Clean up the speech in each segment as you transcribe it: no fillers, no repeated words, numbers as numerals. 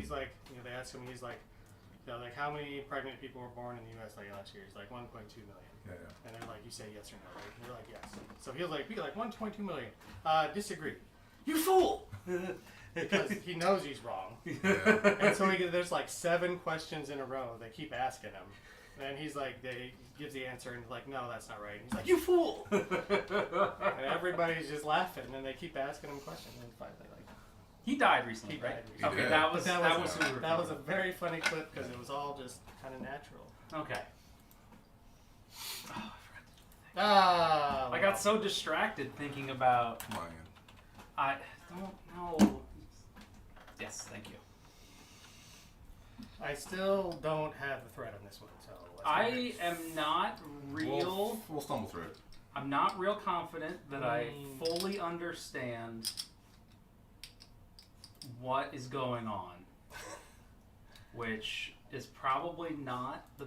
he's like, they ask him, he's like, like how many pregnant people were born in the U.S. like last year? He's like 1.2 million. Yeah. And they're like, you say yes or no, right? And you're like, yes. So he'll be like 1.2 million. Disagree. You fool! Because he knows he's wrong. Yeah. And so there's like 7 questions in a row. They keep asking him. And he's like, he gives the answer and like, no, that's not right. And he's like, you fool! And everybody's just laughing. And then they keep asking him questions. And finally, like, he died recently, right? Recently. Okay, Yeah. that was a very funny clip because it was all just kind of natural. Okay. Oh, I got so distracted thinking about. Lion. I don't know. Yes, thank you. I still don't have the thread on this one, so I am not real. We'll stumble through it. I'm not real confident that I fully understand what is going on, which is probably not the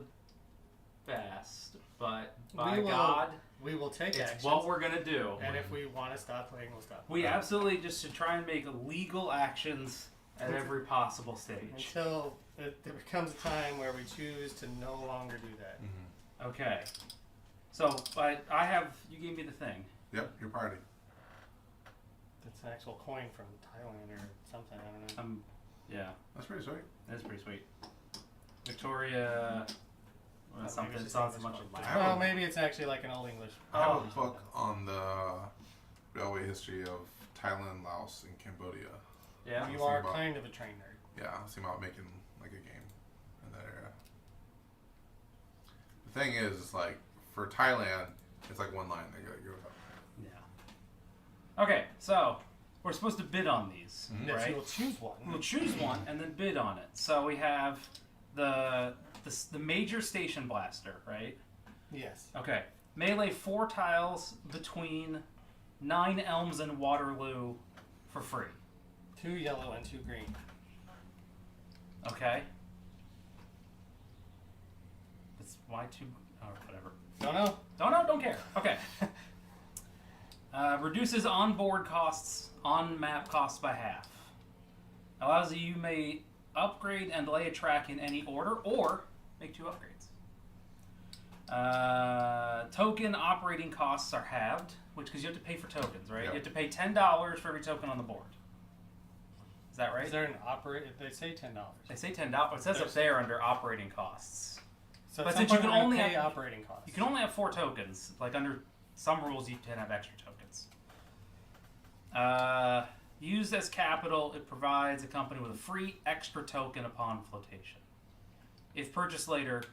best, but by God, we will take it's actions. what we're gonna do. And if we want to stop playing, we'll stop. We absolutely just should try and make legal actions at every possible stage. Until there becomes a time where we choose to no longer do that. Mm-hmm. Okay. So, I have, you gave me the thing. Yep, your party. That's an actual coin from Thailand or something, I don't know. Yeah. That's pretty sweet. That's pretty sweet. Victoria, something, maybe it's not so English much book. of Latin. Well, maybe it's actually like an old English. I have a book on the railway history of Thailand, Laos, and Cambodia. Yeah. You are kind of a trained nerd. Yeah, I was thinking about making like a game in that area. The thing is, like, for Thailand, it's like one line they gotta go up. Yeah. Okay, so we're supposed to bid on these, Yes, right? you will choose one. We'll choose one and then bid on it. So we have the major station blaster, right? Yes. Okay. Melee 4 tiles between 9 Elms and Waterloo for free. 2 yellow and 2 green. Okay. That's why 2 or whatever. Don't know. Don't know, don't care. Okay. Reduces onboard costs, on-map costs by half. Allows you may upgrade and lay a track in any order, or make 2 upgrades. Token operating costs are halved, because you have to pay for tokens, right? Yep. You have to pay $10 for every token on the board. Is that right? Is there an They say $10. They say $10. It says up there under operating costs. So But at since some you point can we're only gonna pay have- operating costs. You can only have 4 tokens. Like under some rules, you can have extra tokens. Used as capital, it provides a company with a free extra token upon flotation. If purchased later,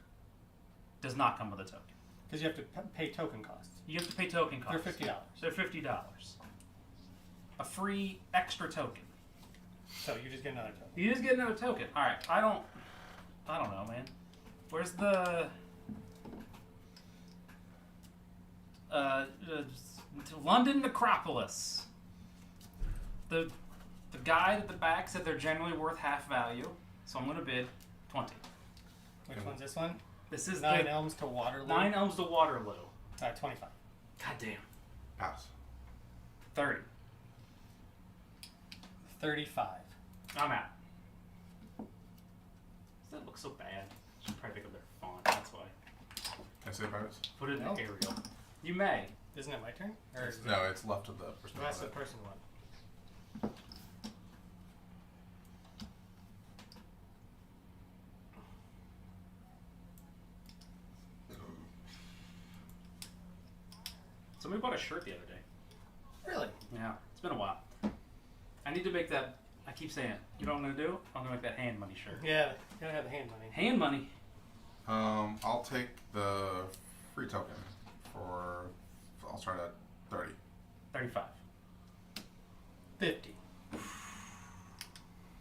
does not come with a token. Because you have to pay token costs. You have to pay token costs. They're $50. They're $50. A free extra token. So you just get another token. You just get another token. All right. I don't know, man. Where's the London Necropolis? The guide at the back said they're generally worth half value, so I'm gonna bid 20. Which one's this one? This is 9 Elms to Waterloo. 9 Elms to Waterloo. 25. God damn. Pass. 30. 35. I'm out. That looks so bad. Should probably pick up their font. That's why. Can I say pirates? Put it in No. Arial. You may. Isn't it my turn? Or is No, it's left of the person. that's the person one. Somebody bought a shirt the other day. Really? Yeah, it's been a while. I need to make that. I keep saying it. You know what I'm gonna do? I'm gonna make that hand money shirt. Yeah, gotta have the hand money. Hand money. I'll take the free token for. I'll start at 30. 35. 50.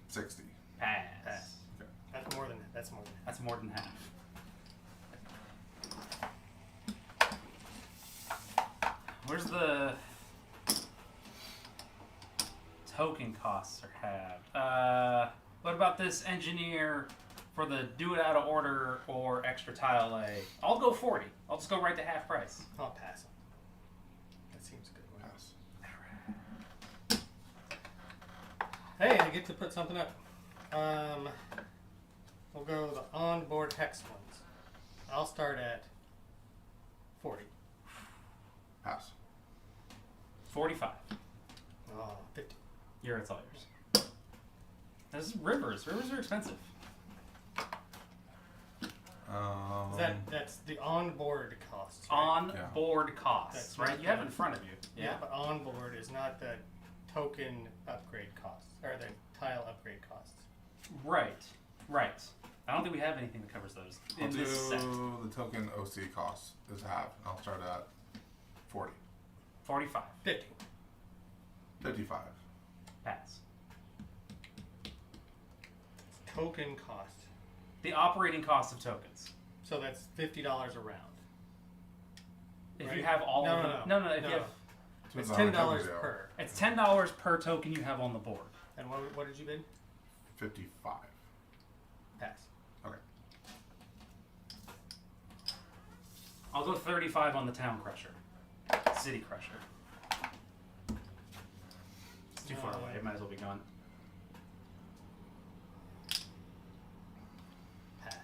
60. Pass. Pass. Okay. That's more than That's more than half. Where's the token costs are halved? What about this engineer for the do it out of order or extra tile A? I'll go 40. I'll just go right to half price. I'll pass them. That seems a good. Pass. Hey, I get to put something up. We'll go the onboard hex ones. I'll start at 40. Pass. 45. Oh, 50. It's all yours. This is rivers. Rivers are expensive. That's the onboard costs. Right? On-board costs, That's right? right. You have it in front of you. Yeah, but onboard is not the token upgrade costs or the tile upgrade costs. Right. I don't think we have anything that covers those I'll in do this set. the token OC cost is half. I'll start at 40. 45. 50. 55. Pass. Token cost. The operating cost of tokens. So that's $50 a round. If Right? you have all of them. No. If you have, It's Depends on how many $10 tokens they are. per. it's $10 per token you have on the board. And what did you bid? 55. Pass. Okay. I'll go 35 on the town crusher. City crusher. It's too far away. It might as well be gone. Pass.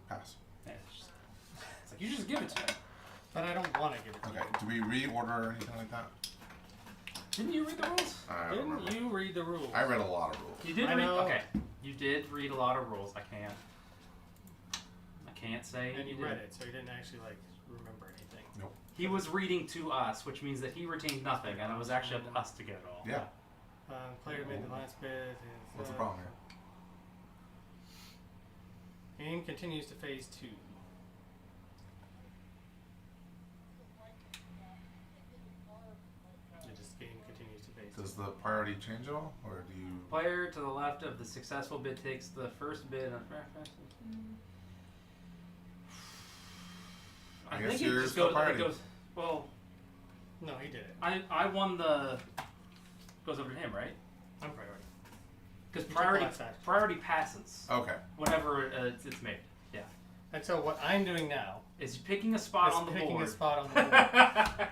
Pass. Yeah, it's like you just give it to me. But I don't want to give it to Okay. you. Do we reorder or anything like that? Didn't you read the rules? I don't remember. Didn't you read the rules? I read a lot of rules. You did I read. know. Okay. You did read a lot of rules. I can't say. And you didn't. read it, so you didn't actually remember anything. Nope. He was reading to us, which means that he retained nothing, and it was actually up to us to get it all. Yeah. Player made the last bid. What's the problem here? Game continues to phase 2. Game continues to phase 2. Does the priority change at all, or do you? Player to the left of the successful bid takes the first bid on. I I guess think it you're just still goes. It priority. goes. Well, No, he did it. I won the. Goes over to him, right? I'm priority. Because You took priority last action. priority passes Okay. whenever it's made. Yeah. And so what I'm doing now Is picking a spot is on the picking board. a spot on the board.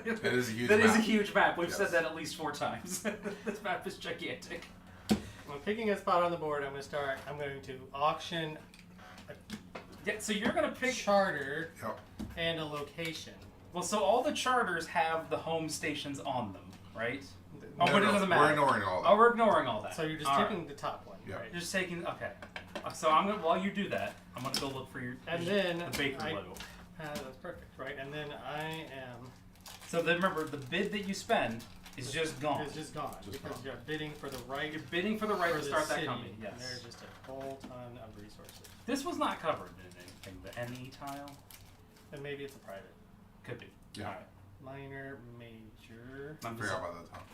It is a huge That map. is a huge map. We've Yes. said that at least 4 times. This map is gigantic. I'm picking a spot on the board. I'm going to auction Yeah, so you're gonna a pick. charter Yep. and a location. Well, so all the charters have the home stations on them, right? Oh, No, but it no, doesn't matter. We're ignoring all that. Oh, we're ignoring all that. So you're just All taking right. the top one, Yeah. right? You're just taking. Okay. So I'm gonna. While you do that, I'm gonna go look for your. And then the bakery logo. That's perfect, right? And then I am So then remember, the bid that you spend is just gone. It's just gone Just because gone. you're bidding for the right You're bidding for the right for to the start that city, company. and Yes. there's just a whole ton of resources. This was not covered in anything. The NE tile And maybe it's a private. could be. Yeah. All right. Minor, major. I'm Forgot just, about that time.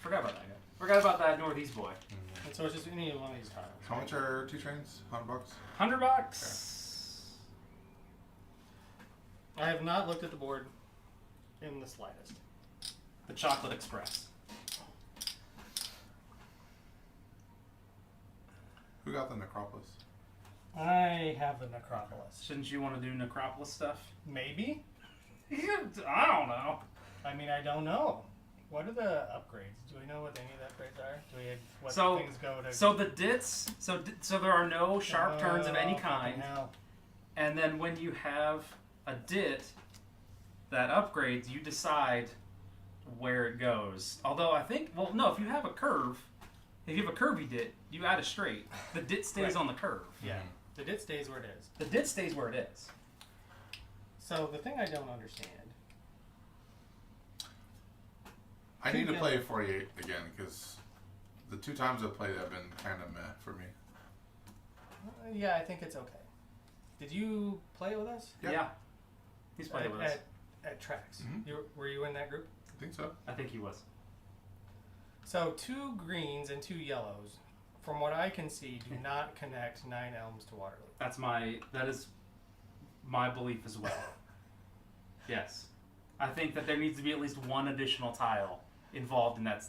forgot about that guy. Forgot about that Northeast boy. And so it's just any one of these tiles. How much are 2 trains? $100? $100. I have not looked at the board in the slightest. The Chocolate Express. Who got the Necropolis? I have the Necropolis. Shouldn't you want to do Necropolis stuff? Maybe? I don't know. I mean, I don't know. What are the upgrades? Do we know what any of the upgrades are? Do we have what So- things go to? So the dits, so there are no sharp turns of any Oh, kind. fucking hell. And then when you have a dit that upgrades, you decide where it goes. Although I think, well, no, if you have a curve, if you have a curvy dit, you add a straight. The dit stays Right. on the curve. Yeah. The dit stays where it is. The dit stays where it is. So the thing I don't understand. I need to Yeah. play 48 again because the 2 times I've played have been kind of meh for me. Yeah, I think it's okay. Did you play it with us? Yeah. Yeah. He's played it with us. At Tracks. Mhm. Were you in that group? I think so. I think he was. So 2 greens and 2 yellows, from what I can see, do not connect 9 Elms to Waterloo. That is my belief as well. Yes. I think that there needs to be at least one additional tile involved in that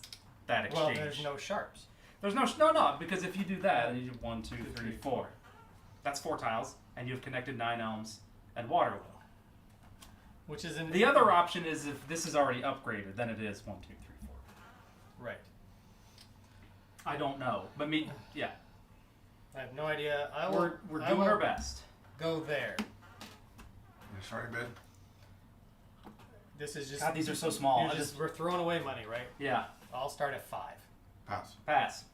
exchange. Well, there's no sharps. There's no, because if you do that, then you do 1, 2, 3, 4. That's 4 tiles, and you've connected 9 Elms and Waterloo. Which is in The other option is if this is already upgraded, then it is 1, 2, 3, 4. I don't know. But yeah. I have no idea. I will, We're I doing will our best. Go there. You starting bid? This is just. God, these are so small. We're throwing away money, right? Yeah. I'll start at 5. Pass. Pass.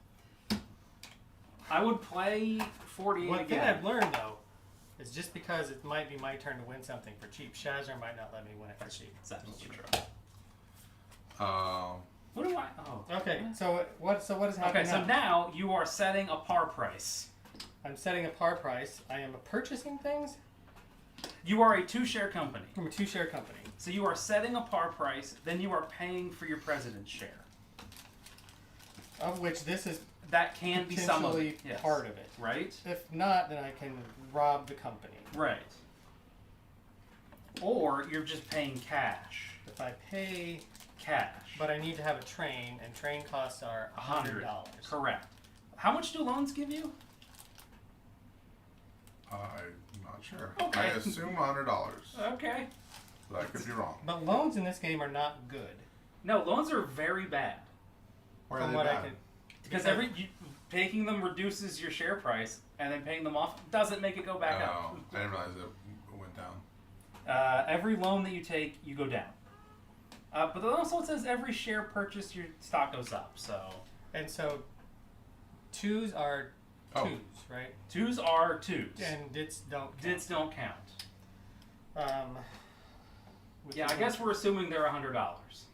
I would play 48 One thing again. I've learned though is just because it might be my turn to win something for cheap, Shazzer might not let me win it for cheap. That's absolutely true. What do I? Oh. Okay, so what is happening Okay, so now you are setting a par price. I'm setting a par price. I am purchasing things You are a 2-share company. from a 2-share company. So you are setting a par price, then you are paying for your president's share. Of which this is That can be some of potentially it. Yes. part of it. Right? If not, then I can rob the company. Right. Or you're just paying cash. If I pay, Cash. but I need to have a train, and train costs are $100. Correct. How much do loans give you? I'm not sure. Okay. I assume $100, Okay. but I could be wrong. But loans in this game are not good. No, loans are very bad. Why are From they what I bad? can, Because taking them reduces your share price, and then paying them off doesn't make it go back up. Oh, I didn't realize it went down. Every loan that you take, you go down. But then also it says every share purchase, your stock goes up. So and so 2s are 2s, Oh. right? 2s are 2s. And dits don't count. Dits don't count. Which Yeah, is I guess we're assuming they're $100.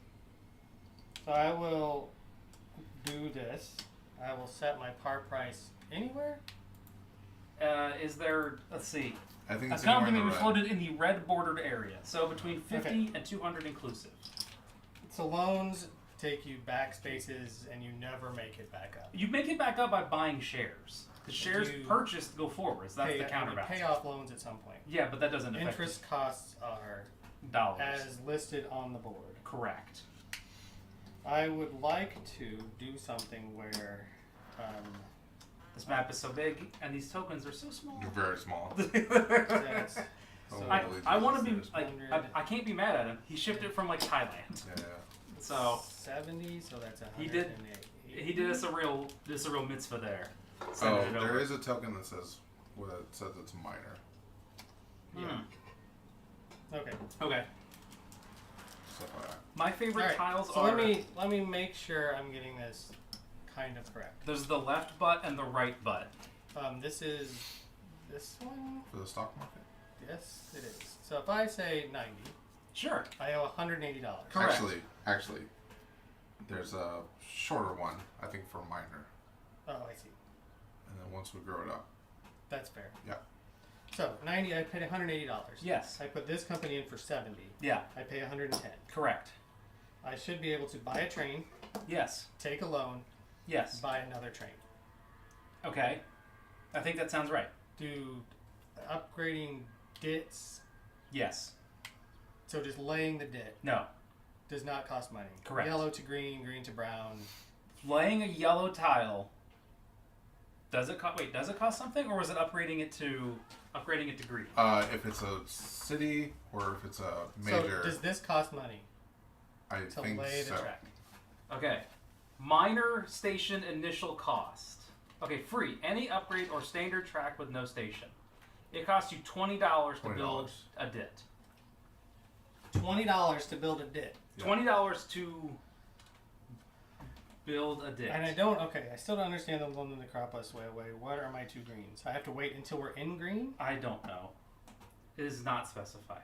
So I will do this. I will set my par price anywhere. Is there? Let's see. I think A it's anywhere company in may the be red. floated in the red bordered area, so between 50 and 200 inclusive. So loans take you back spaces and you never make it back up. You make it back up by buying shares. The shares You purchased go forwards. That's the you counterbalance. pay off loans at some point. Yeah, but that doesn't affect Interest costs are dollars. as listed on the board. Correct. I would like to do something where This map is so big, and these tokens are so small. You're very small. that's, Oh, so I, Holy I want to Jesus, be there's like I can't be mad at him. He shipped it from like Thailand, Yeah. so 70, so that's He did- 108. he did us a real mitzvah there. Oh, Sending it there over. is a token that says it's minor. Hmm. Okay. Okay. Stuff like that. My favorite All right. tiles So are let me make sure I'm getting this kind of correct. there's the left butt and the right butt. This is this one. For the stock market. Yes, it is. So if I say 90, Sure. I owe $180. Correct. Actually, there's a shorter one. I think for minor, Oh, I see. and then once we grow it up. That's fair. Yeah. So 90, I paid $180. Yes. I put this company in for 70. Yeah. I pay 110. Correct. I should be able to buy a train, Yes. take a loan, Yes. buy another train. Okay. I think that sounds right. Do upgrading dits. Yes. So just laying the dit No. does not cost money. Correct. Yellow to green, green to brown. Laying a yellow tile. Does it cost something, or was it upgrading it to green? If it's a city or if it's a major, So does this cost money I to think lay the so. track? Okay. Minor station initial cost. Okay, free. Any upgrade or standard track with no station. It costs you $20 to build $20. a dit. $20 to build a dit. Yeah. $20 to build a dit. And I still don't understand the one in the Acropolis way away. What are my 2 greens? I have to wait until we're in green? I don't know. It is not specified.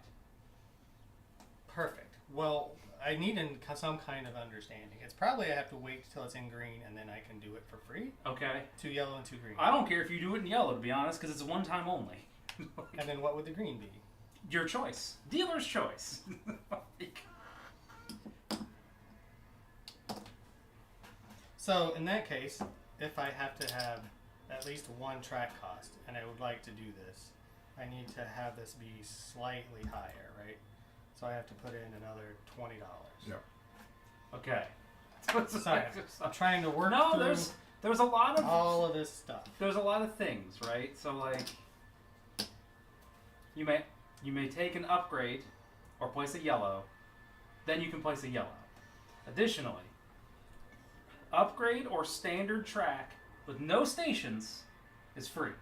Perfect. Well, I need some kind of understanding. It's probably I have to wait till it's in green and then I can do it for free. Okay. 2 yellow and 2 green. I don't care if you do it in yellow, to be honest, because it's one time only. And then what would the green be? Your choice. Dealer's choice. So in that case, if I have to have at least 1 track cost, and I would like to do this, I need to have this be slightly higher, right? So I have to put in another $20. Yep. Okay. Sorry, I'm trying to work No, through there's a lot of all of this stuff. there's a lot of things, right? So like you may take an upgrade or place a yellow, then you can place a yellow. Additionally, upgrade or standard track with no stations is free.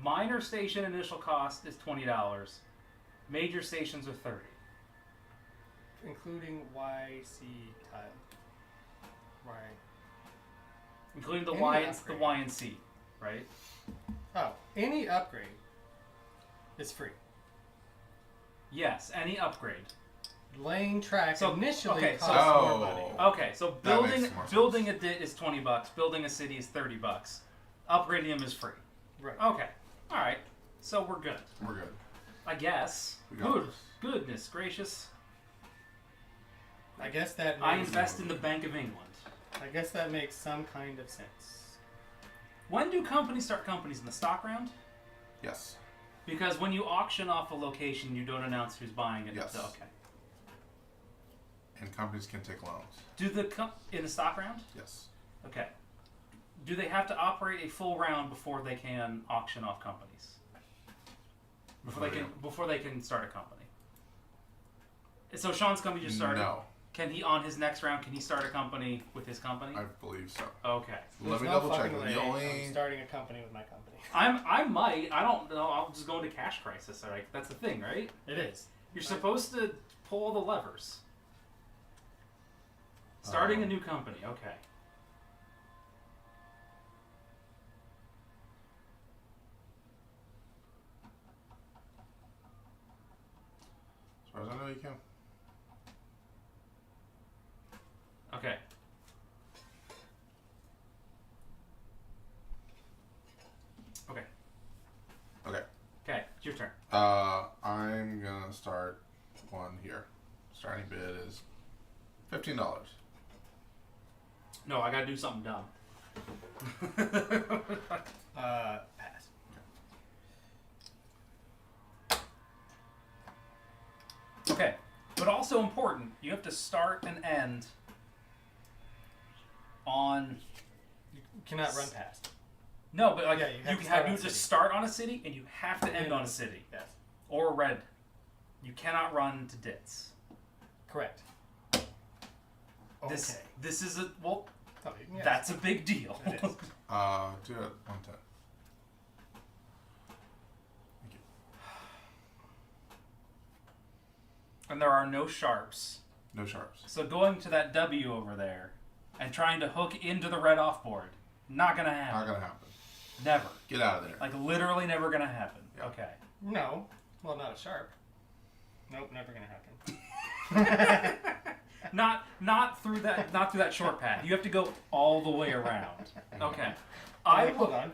Minor station initial cost is $20. Major stations are $30. Including YC tile. Right. Including the Any Y and upgrade. the Y and C, right? Oh, any upgrade is free. Yes, any upgrade. Laying track So, initially okay, so- costs Oh. more money. Okay, so That makes building more sense. building a DIT is $20. Building a city is $30. Upgrading them is free. Right. Okay, all right. So we're good, We're good. I guess. We got Good. this. Goodness gracious! I guess that I makes, invest in the Bank of England. I guess that makes some kind of sense. When do companies start companies in the stock round? Yes. Because when you auction off a location, you don't announce who's buying it. Yes. Okay. And companies can take loans. Do the in the stock round? Yes. Okay. Do they have to operate a full round before they can auction off companies? Before they can start a company. So Sean's company just started. No. Can he on his next round? Can he start a company with his company? I believe so. Okay. There's Let me no double check. fucking The way only I'm starting a company with my company. I might. I don't know. I'll just go into cash crisis. Right. That's the thing, right? It is. You're supposed to pull the levers. Starting a new company. Okay. as far as I know, you can. Okay. Okay. Okay. Okay. It's your turn. I'm gonna start one here. Starting bid is $15. No, I gotta do something dumb. Pass. Okay, but also important, you have to start and end on. You cannot run past. No, but like Yeah, you have you to start have on you just city. start on a city and you have to end on a city Yes. or a red. You cannot run to dits. Correct. Okay. This is a well. Oh, you can guess. That's a big deal. It is. Do it 110. Thank you. And there are no sharps. No sharps. So going to that W over there and trying to hook into the red off board, not gonna happen. Not gonna happen. Never. Get out of there. Like literally never gonna happen. Yeah. Okay. No. Well, not a sharp. Nope, never gonna happen. Not through that short path. You have to go all the way around. Okay. Hold on.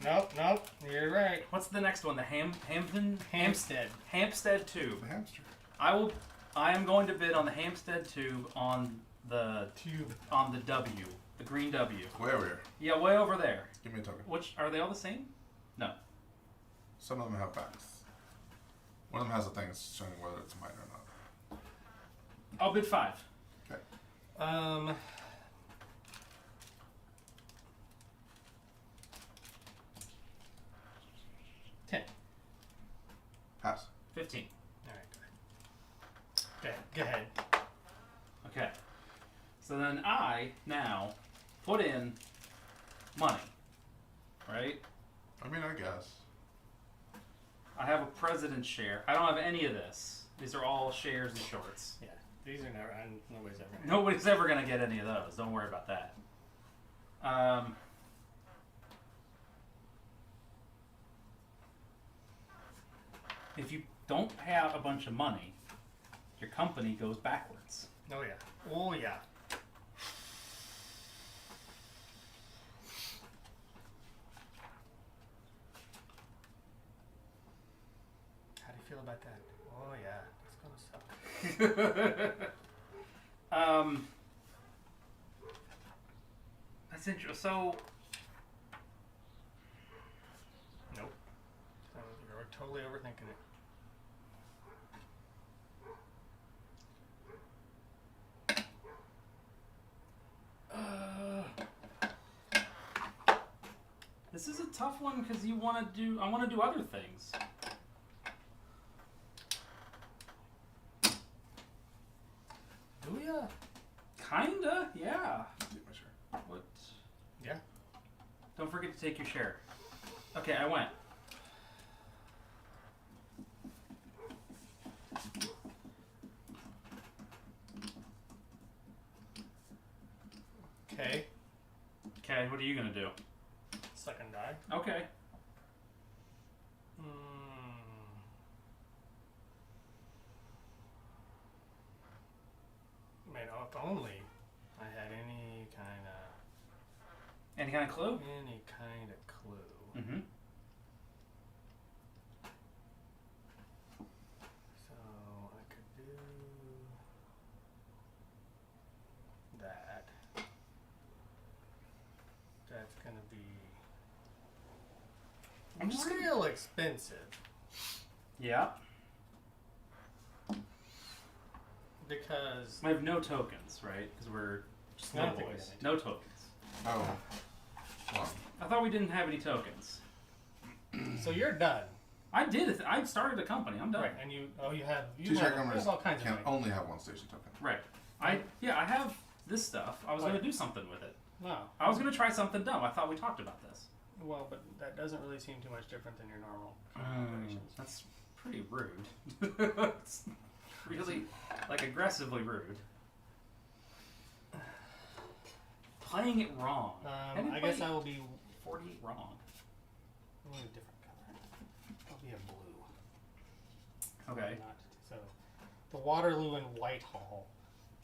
Nope. You're right. What's the next one? The Hampstead The tube. hamster. I am going to bid on the Hampstead tube on the Tube. W, the green W. Way over here. Yeah, way over there. Give me a token. Which are they all the same? No. Some of them have facts. One of them has a thing that's showing whether it's mine or not. I'll bid 5. Okay. 10. Pass. 15. All right. Go ahead. Okay. So then I now put in money. Right? I mean, I guess. I have a president's share. I don't have any of this. These are all shares and shorts. Yeah. These are never. Nobody's ever. Nobody's ever going to get any of those. Don't worry about that. If you don't have a bunch of money, your company goes backwards. Oh yeah. Oh yeah. How do you feel about that? Oh yeah. That's gonna suck. That's interesting. So, Nope. You're totally overthinking it. this is a tough one because I want to do other things. Do ya? Kind Kinda, yeah. Take my share. What? Yeah. Don't forget to take your share. Okay, I went. Okay. Okay, what are you gonna do? Second die. Okay. Man, if only I had any kind Any kind of clue? of clue. Mm-hmm. So I could do that. That's gonna be I'm just gonna. real expensive Yeah. because We have no tokens, right? Because we're just I don't little think we boys. have any No tokens. Oh. Well, I thought we didn't have any tokens. so you're done, I did it. I started a company. I'm done. right? And you have two share you numbers have all kinds of can money. only have one station token. Right. I have this stuff. I was gonna do something with it. No, I was gonna try something dumb. I thought we talked about this. well, but that doesn't really seem too much different than your normal operations. That's pretty rude. It's really like aggressively rude. Playing it wrong. I guess I will be 48 wrong. a different color. I'll be a blue. Okay. Not, so the Waterloo and Whitehall.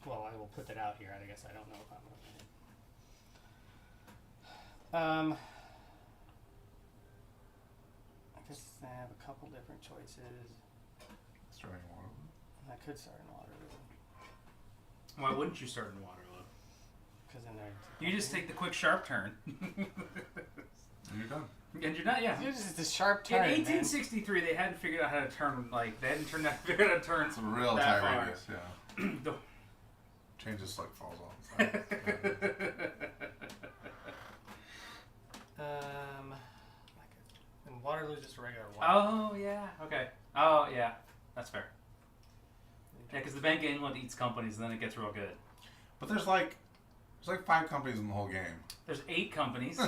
Well, I will put that out here. I guess I don't know if I'm going to. I guess I have a couple different choices. Starting Waterloo. I could start in Waterloo Why wouldn't you start in Waterloo? because then there's. You just take the quick sharp turn. And you're done. And you're not, yeah. It's just a sharp In turn. 1863, they hadn't figured out how to turn, like, they hadn't figured out how to turn It's a real that tight far. radius, yeah. The- Changes like falls off. And Waterloo's just a regular one. Oh, yeah. Okay. Oh, yeah. That's fair. Yeah, because the Bank of England eats companies, and then it gets real good. But there's like 5 companies in the whole game. There's 8 companies.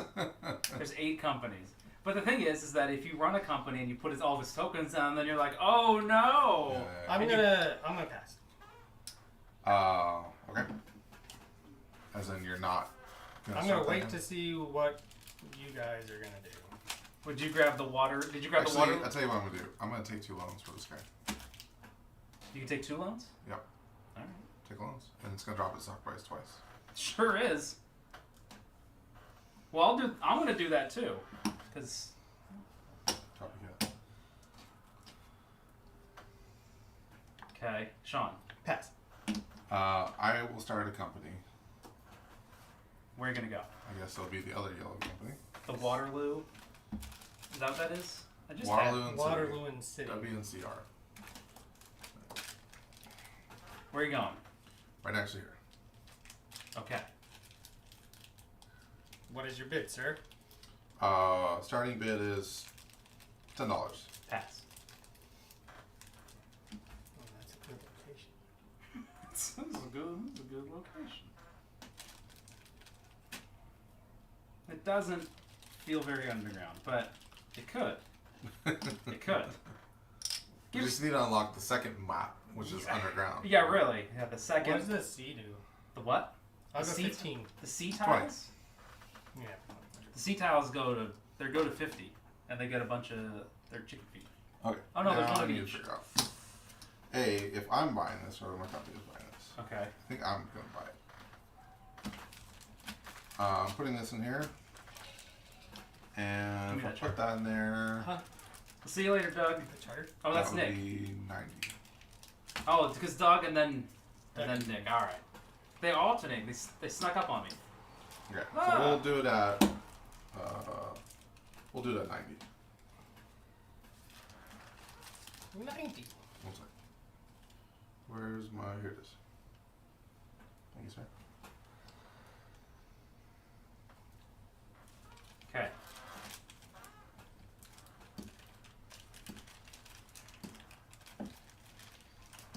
There's 8 companies. But the thing is that if you run a company and you put all of its tokens down, then you're like, oh no. Yeah. I'm gonna pass. Okay. As in you're not gonna I'm start gonna wait thinking? to see what you guys are gonna do. Would you grab the water? Did you grab Actually, the water? I'll tell you what I'm gonna do. I'm gonna take 2 loans for this guy. You can take 2 loans? Yep. All right. Take loans. And it's gonna drop its stock price twice. Sure is. Well, I'm gonna do that too, because Copy that. okay, Sean, Pass. I will start a company. where are you gonna go? I guess it'll be the other yellow company. The Waterloo. Is that what that is? I just Waterloo and Waterloo and City. WNCR. Where are you going? Right next to here. Okay. What is your bid, sir? Starting bid is $10. Pass. Oh, that's a good location. This is a good location. It doesn't feel very underground, but it could. It could. You just need to unlock the second map, which is underground. Yeah, really. Yeah, the What second. does the C do? The what? I'll The go C- 15. The C tiles. Yeah. The C tiles go to 50, and they get a bunch of their chicken feet. Okay. Oh, no, there's now one I of need to each. figure out. A, if I'm buying this, or my company is buying this. Okay. I think I'm gonna buy it. I'm putting this in here. And Give me if I that put that in there, Huh? See you later, Doug. The charter? Oh, that's that would Nick. be 90. Oh, it's because Doug and then Nick. All right. They alternate. They snuck up on me. Okay, Ah. so we'll do it at 90. 90. One sec. Where's my, here it is. Thank you, sir. Okay.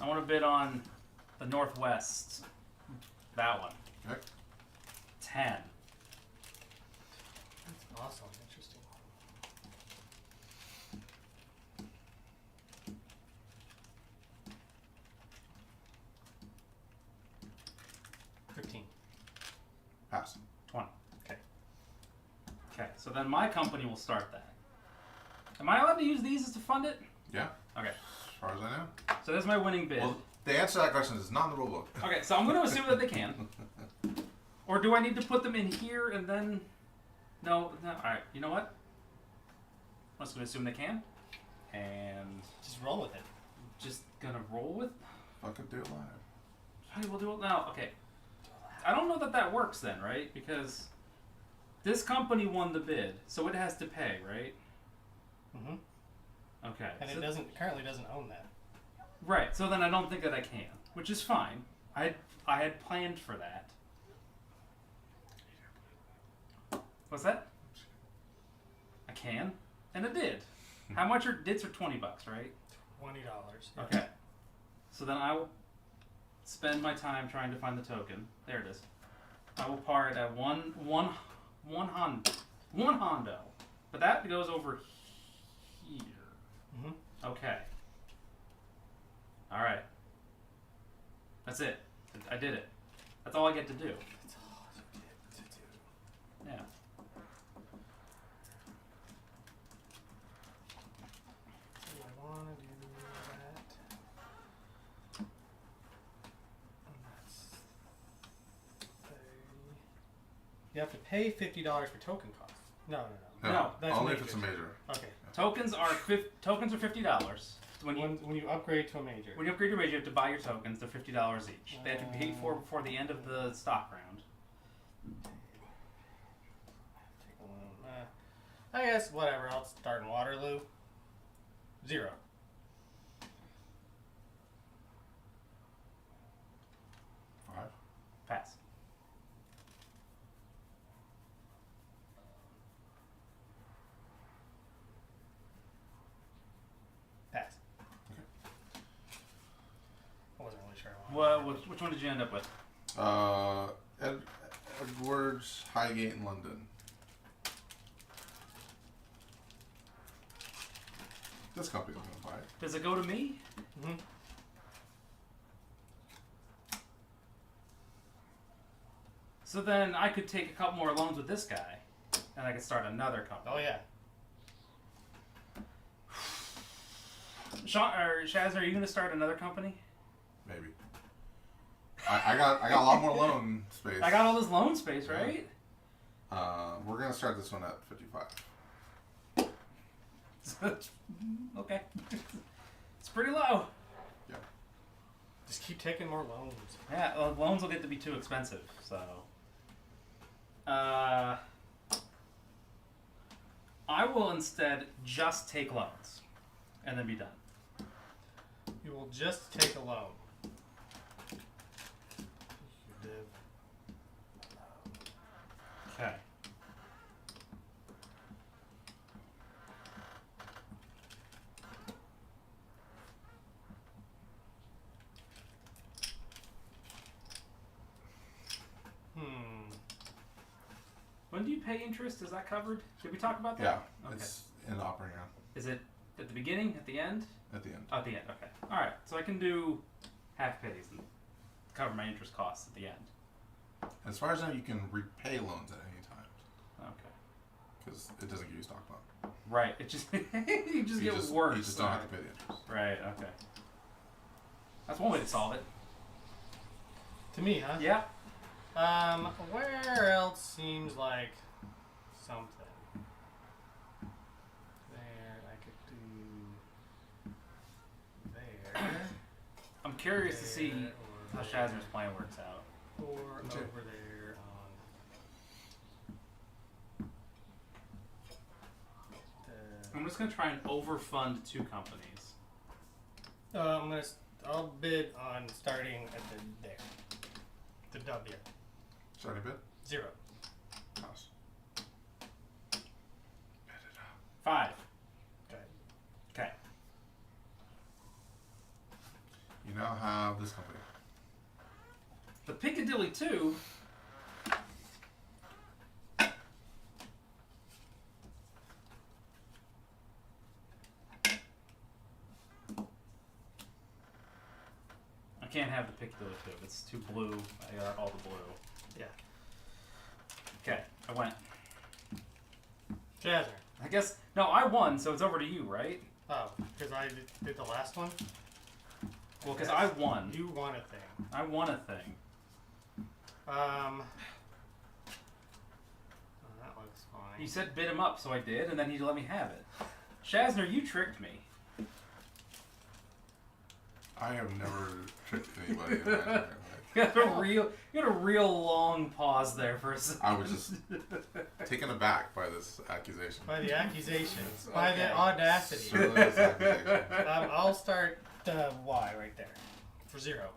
I want to bid on the Northwest. That one. Okay. 10. That's awesome. Interesting. 15. Pass. 20. Okay. Okay, so then my company will start that. Am I allowed to use these as to fund it? Yeah. Okay, As far as I know. so there's my winning bid. Well, the answer to that question is not in the rule book. Okay, so I'm going to assume that they can. Or do I need to put them in here and then... No. Alright, you know what? I'm just going to assume they can. And Just roll with it. just going to roll with... Fucking do it live. Okay, we'll do it now. Okay. I don't know that that works then, right? Because this company won the bid, so it has to pay, right? Mm-hmm. Okay. And so- it currently doesn't own that. Right, so then I don't think that I can, which is fine. I had planned for that. What's that? I can, and I did. How much are dits are $20, right? $20. Yeah. Okay. So then I will spend my time trying to find the token. There it is. I will par it at one Hondo, but that goes over here. Mm-hmm. Okay. All right. That's it. I did it. That's all I get to do. That's all you get to do. Yeah. Do I want to do that? And that's 30. You have to pay $50 for token costs. No. No, that's only if majors. it's a major. Okay. Tokens are $50. When you upgrade to a major. you upgrade your major, you have to buy your tokens. They're $50 each. They have to be paid for before the end of the stock round. Take a loan. I guess whatever. I'll start in Waterloo. 0. Five. Pass. Pass. I wasn't really sure. I wanted Which one did you end up with? Edwards, Highgate, and London. This company's gonna buy it. Does it go to me? Mm-hmm. So then I could take a couple more loans with this guy, and I could start another company. Oh yeah. Sean or Shaz, are you going to start another company? Maybe. I got a lot more loan space. I got all this loan space, Yeah. right? We're gonna start this one at 55. Okay. It's pretty low. Just keep taking more loans. Yeah, well, loans will get to be too expensive, so. I will instead just take loans and then be done. You will just take a loan. Okay. When do you pay interest? Is that covered? Did we talk about that? Yeah, Okay. it's in operating now Is it at the beginning, at the end? at the end. Oh, at the end, okay. Alright, so I can do half pays and cover my interest costs at the end. As far as I know, you can repay loans at any time Okay. because it doesn't give you stock bond. Right, it just you just get worse. You just don't have to pay the interest. Right, okay. That's one way to solve it. To me, huh? Yeah. Where else seems like something? There, I could do there. I'm curious to see there, how or Shazner's plan works out. or Me too. over there on I'm just gonna try and overfund two companies. I'll bid on starting at there. The W. Starting bid? 0. Pass. Bid it up. 5. Okay. Okay. You now have this company. The Piccadilly 2 can't have the pick the two. It's too blue. I got all the blue. Yeah. Okay, I went. Jazzer. I guess no, I won, so it's over to you, right? Oh, because I did the last one? Well, because I won. You won a thing. I won a thing. Oh, that looks fine. You said bid him up, so I did, and then he let me have it. Shazner, you tricked me. I have never tricked anybody in my entire life. You had a real long pause there for a second. I was just taken aback by this accusation. By the accusations. By Okay. the audacity. Frivolous accusation. I'll start Y right there. For 0.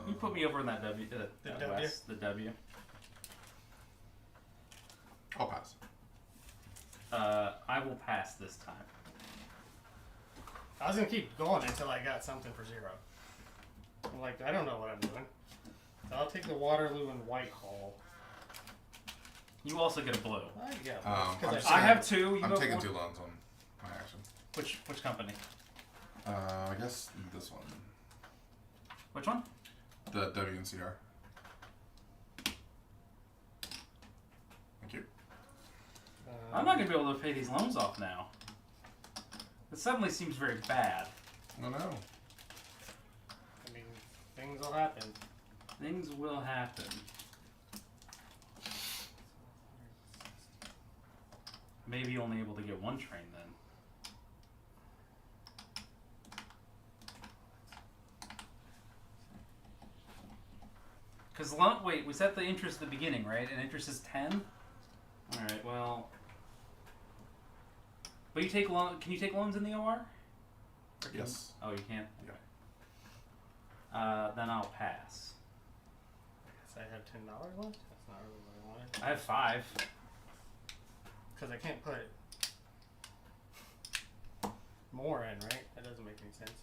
You put me over in that W. The W? West, the W. I'll pass. I will pass this time. I was going to keep going until I got something for 0. I'm like, I don't know what I'm doing. So I'll take the Waterloo and Whitehall. You also get a blue. Yeah. I'm 'cause just I gonna- have 2. You I'm have taking 1. 2 loans on my action. Which company? I guess this one. Which one? The WNCR. Thank you. I'm not gonna be able to pay these loans off now. It suddenly seems very bad. Oh no. I mean, things will happen. Things will happen. Maybe only able to get 1 train then. Cause wait, we set the interest at the beginning, right? And interest is 10. All right, well. But you take loan? Can you take loans in the OR? Or can- Yes. Oh, you can. Yeah. Then I'll pass. I guess I have $10 left. That's not really what I wanted. I have 5. Because I can't put more in, right? That doesn't make any sense.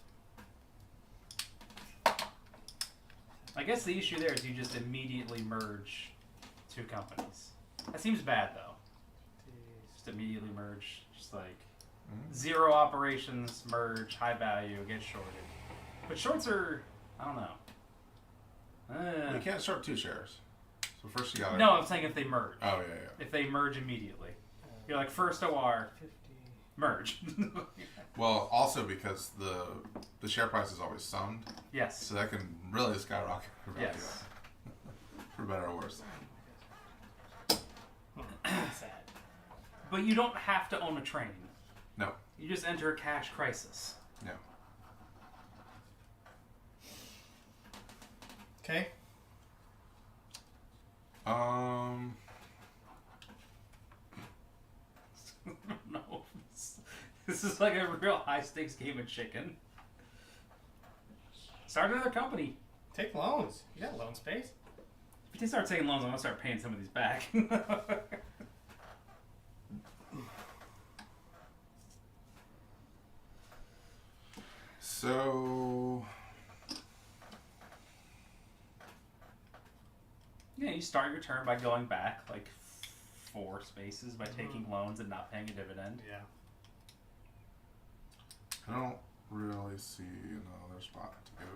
I guess the issue there is you just immediately merge 2 companies. That seems bad though. Just immediately merge, just like 0 operations, merge, high value, get shorted. But shorts are, I don't know. You can't short 2 shares. So first you gotta. No, I'm saying if they merge. Oh yeah, yeah. If they merge immediately. You're like first OR, 50. merge. Well, also because the share price is always summed, Yes. so that can really skyrocket for value. Yes. For better or worse. Sad. But you don't have to own a train. No. You just enter a cash crisis. No. Okay. No. This is like a real high stakes game of chicken. Start another company. Take loans. You got loan space. If you start taking loans, I'm gonna start paying some of these back. So Yeah, you start your turn by going back like 4 spaces by taking loans and not paying a dividend. Yeah. I don't really see another spot to go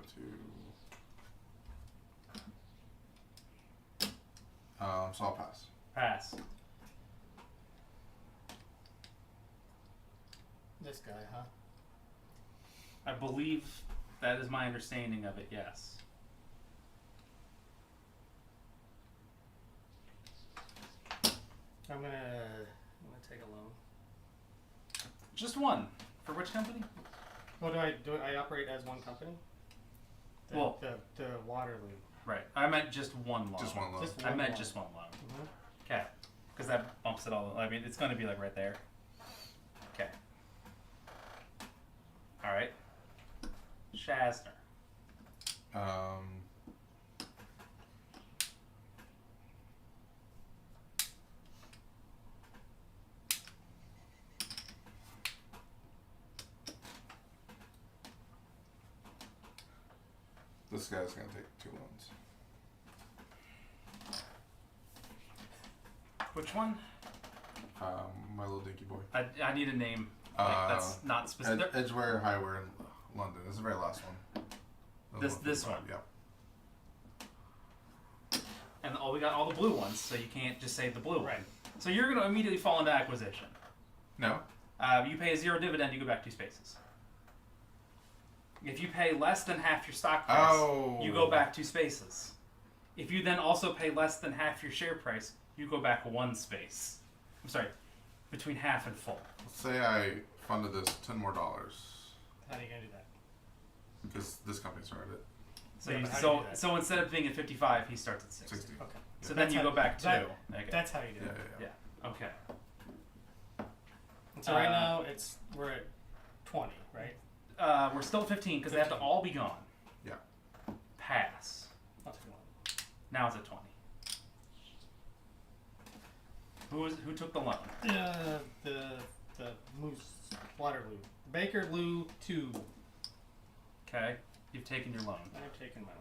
to. So I'll pass. Pass. This guy, huh? I believe that is my understanding of it, yes. I'm gonna take a loan. Just 1. For which company? Well, do I operate as one company? Well- the Waterloo. Right. I meant just 1 loan. Just one loan. Just I one meant loan. just 1 loan. Mhm. Okay. Because that bumps it all. I mean, it's going to be like right there. Okay. All right. Shazner. This guy's gonna take 2 loans. Which one? My little dinky boy. I need a name. Like, that's not specific. Edgware Highware in London. This is the very last one. This one. Yep. And we got all the blue ones, so you can't just say the blue Right. one. So you're going to immediately fall into acquisition. No. You pay a 0 dividend, you go back 2 spaces. If you pay less than half your stock price, you go back 2 spaces. If you then also pay less than half your share price, you go back 1 space. I'm sorry, between half and full. Let's say I funded this $10 more. How are you gonna do that? Because this company started it. So Yeah, you, but how do you do that? so instead of being at 55, he starts at 60. 60. Okay. So That's then you how- go back 2. that- Okay. That's how you do Yeah, it. yeah, Yeah. Okay. And so right now we're at 20, right? We're still at 15 because they have to all be gone. Yeah. Pass. Not too long. Now it's at 20. Who took the loan? The Moose Waterloo. Baker Lou 2. Okay. You've taken your loan. I've taken my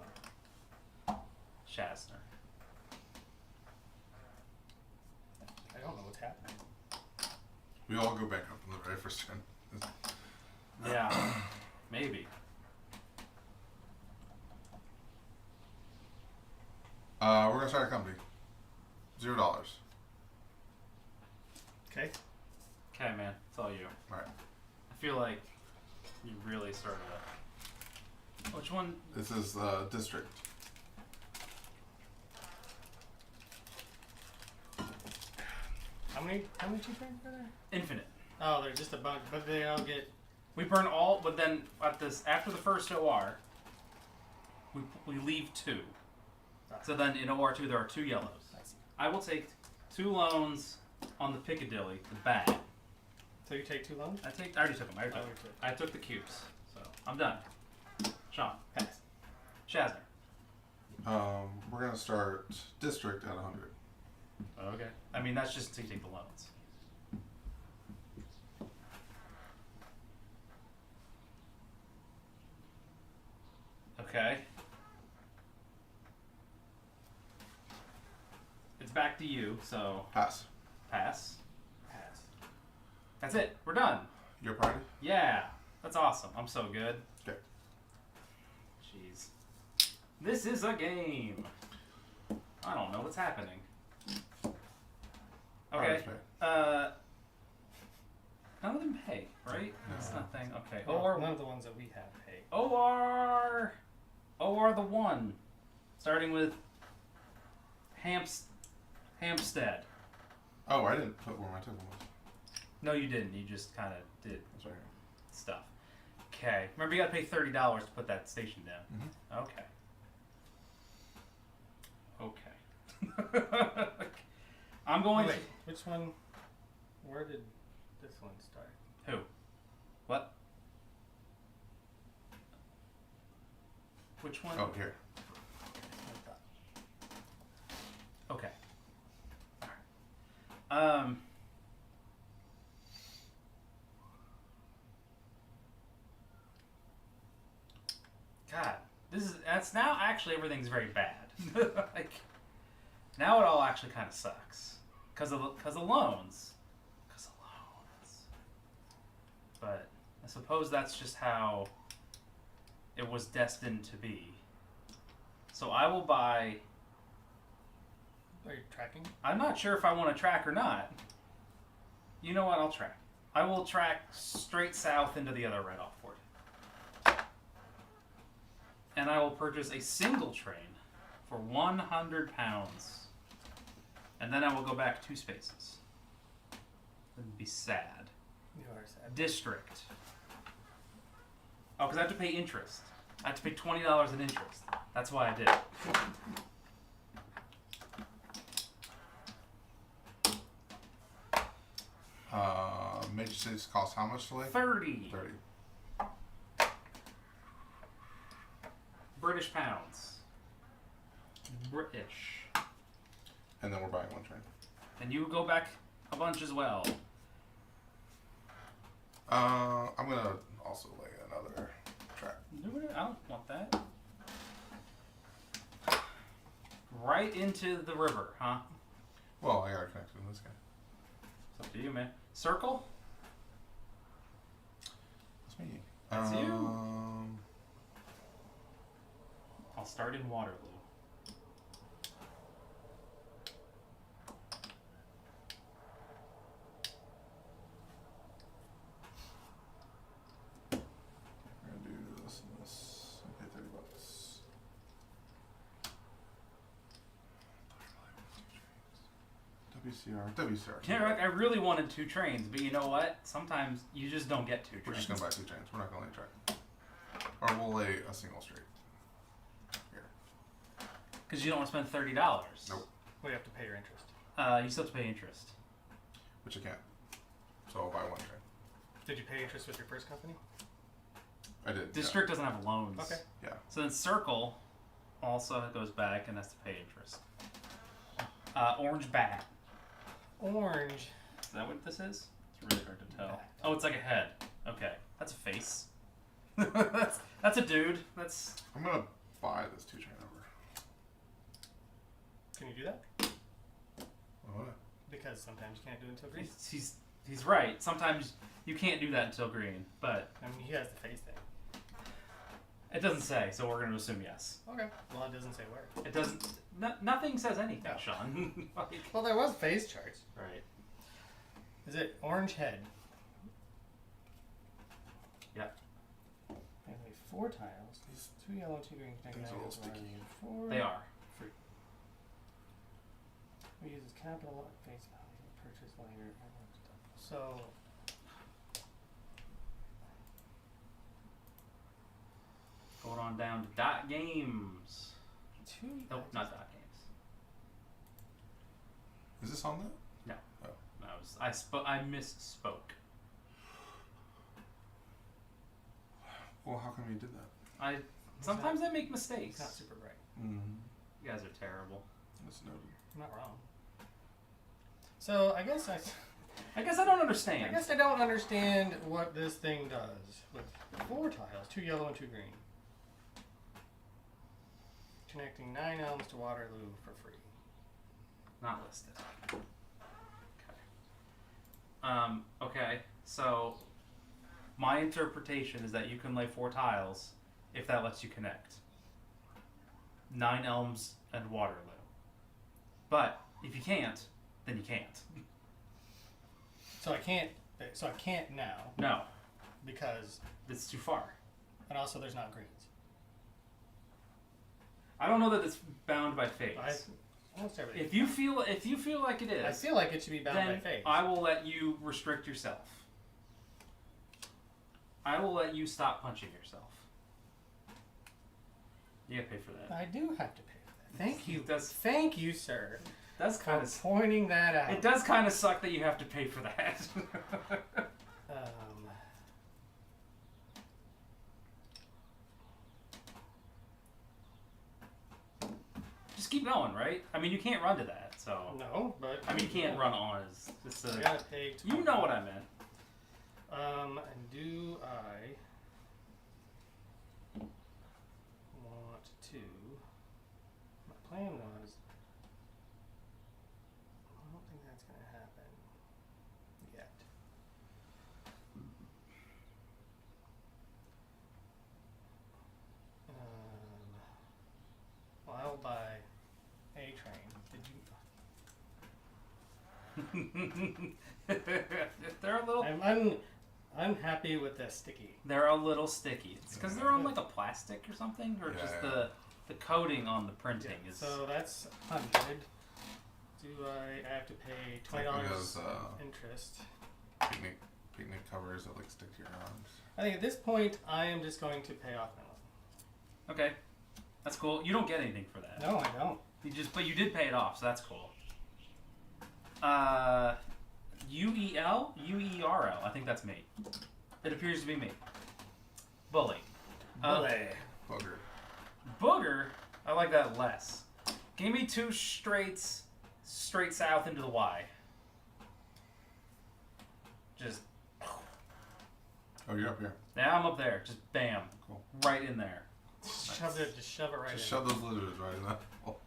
loan. Shasner. I don't know what's happening. We all go bankrupt in the very first turn. Yeah. Maybe. We're gonna start a company. $0. Okay. Okay, man. It's all you. All right. I feel like you really started up. Which one? This is district. How many turns are there? Infinite. Oh, there's just a bunch, but they all get. We burn all, but then at this after the first OR, we leave 2. So then in OR 2 there are 2 yellows. I see. I will take 2 loans on the Piccadilly, the bag. So you take 2 loans? I already took them. Oh, you took. I took the cubes, so I'm done. Sean, Pass. Shazner. We're gonna start district at 100. Okay. I mean that's just to take the loans. Okay. It's back to you, so Pass. pass. Pass. That's it. We're done. Your party. Yeah. That's awesome. I'm so good. Okay. Jeez. This is a game. I don't know what's happening. Okay. Pay. None of them pay, right? That's No. nothing. Okay. Well, OR none of the ones that we have pay. OR the 1. Starting with Hampstead. Oh, I didn't put where my token was. No, you didn't. You just kind of did That's right here. stuff. Okay. Remember, you got to pay $30 to put that station down. Okay. Okay. I'm going. Wait, which one? Where did this one start? Who? What? Which one? Oh, here. Okay. Alright. God, that's now actually everything's very bad. Like, now it all actually kind of sucks. Because of loans. Because of loans. But I suppose that's just how it was destined to be. So I will buy. Are you tracking? I'm not sure if I want to track or not. You know what? I'll track. I will track straight south into the other Red-Off port. And I will purchase a single train for 100 pounds. And then I will go back 2 spaces. It'd be sad. You are sad. District. Oh, because I have to pay interest. I have to pay $20 in interest. That's why I did it. Major cities cost how much to lay? 30 30. British pounds. British. And then we're buying 1 train. And you go back a bunch as well. I'm gonna also lay another track. Do it. I don't want that. Right into the river, huh? Well, I gotta connect with this guy. It's up to you, man. Circle? That's me. That's you. I'll start in Waterloo. We're gonna do this and this. Okay, $30. WCR. Yeah, I really wanted 2 trains, but you know what? Sometimes you just don't get 2 trains. We're just gonna buy 2 trains. We're not gonna lay a track. Or we'll lay a single straight. Here. Because you don't want to spend $30. Nope. We have to pay your interest. You still have to pay interest. Which I can't. So I'll buy 1 train. Did you pay interest with your first company? I did. District doesn't have loans. Okay. Yeah. So then Circle also goes back and has to pay interest. Orange bat. Orange. Is that what this is? It's really hard to tell. Oh, it's like a head. Okay. That's a face. that's a dude. That's. I'm gonna buy this 2 train over. Can you do that? What? Because sometimes you can't do it until green. He's right. Sometimes you can't do that until green, but I mean, he has the face thing. it doesn't say, so we're going to assume yes. Okay. Well, it doesn't say where. It doesn't. Nothing says anything, No. Sean. Like, Well, there was face charts. right. Is it orange head? Yep. Anyway, 4 tiles. 2 yellow, 2 green. Things are a little sticky. 4. They are. We use capital face value. Purchase later. So. Going on down to dot games. 2. Nope, not dot games. Is this on that? I misspoke. Well, how come you did that? Sometimes I make mistakes. It's not super bright. Mm-hmm. You guys are terrible. That's noted. I'm not wrong. So I guess I don't understand. I guess I don't understand what this thing does with 4 tiles, 2 yellow and 2 green. Connecting 9 elms to Waterloo for free. Not listed. Okay, so my interpretation is that you can lay 4 tiles if that lets you connect 9 elms and Waterloo. But if you can't, then you can't. So I can't now No, because, it's too far. and also there's not greens. I don't know that it's bound by phase. Almost everything. If you feel like it is, I feel like it should be bound then by phase. I will let you restrict yourself. I will let you stop punching yourself. You gotta pay for that. I do have to pay for that. Thank you. Does Thank you, sir, That's for kind of. pointing that out. It does kind of suck that you have to pay for that. Just keep going, right? I mean, you can't run to that, so. No, but I mean, you can't run on as just I a. gotta pay. You know what I meant. And do I want to? My plan was. I don't think that's gonna happen yet. Well, I'll buy a train. Did They're a little. I'm unhappy with the sticky. They're a little sticky. It's because they're on like a plastic or something, or just the coating on the printing is. So that's 100. Do I have to pay $20 interest? Picnic covers that like stick to your arms. I think at this point I am just going to pay off my loan. Okay, that's cool. You don't get anything for that. No, I don't. But you did pay it off, so that's cool. UERL. I think that's me. It appears to be me. Bully. Bully. Bugger. Booger. I like that less. Give me 2 straights straight south into the Y. Just. Oh, you're up here. Now I'm up there. Just bam. Cool. Right in there. Just shove it right Just in. shove those lizards right in that hole.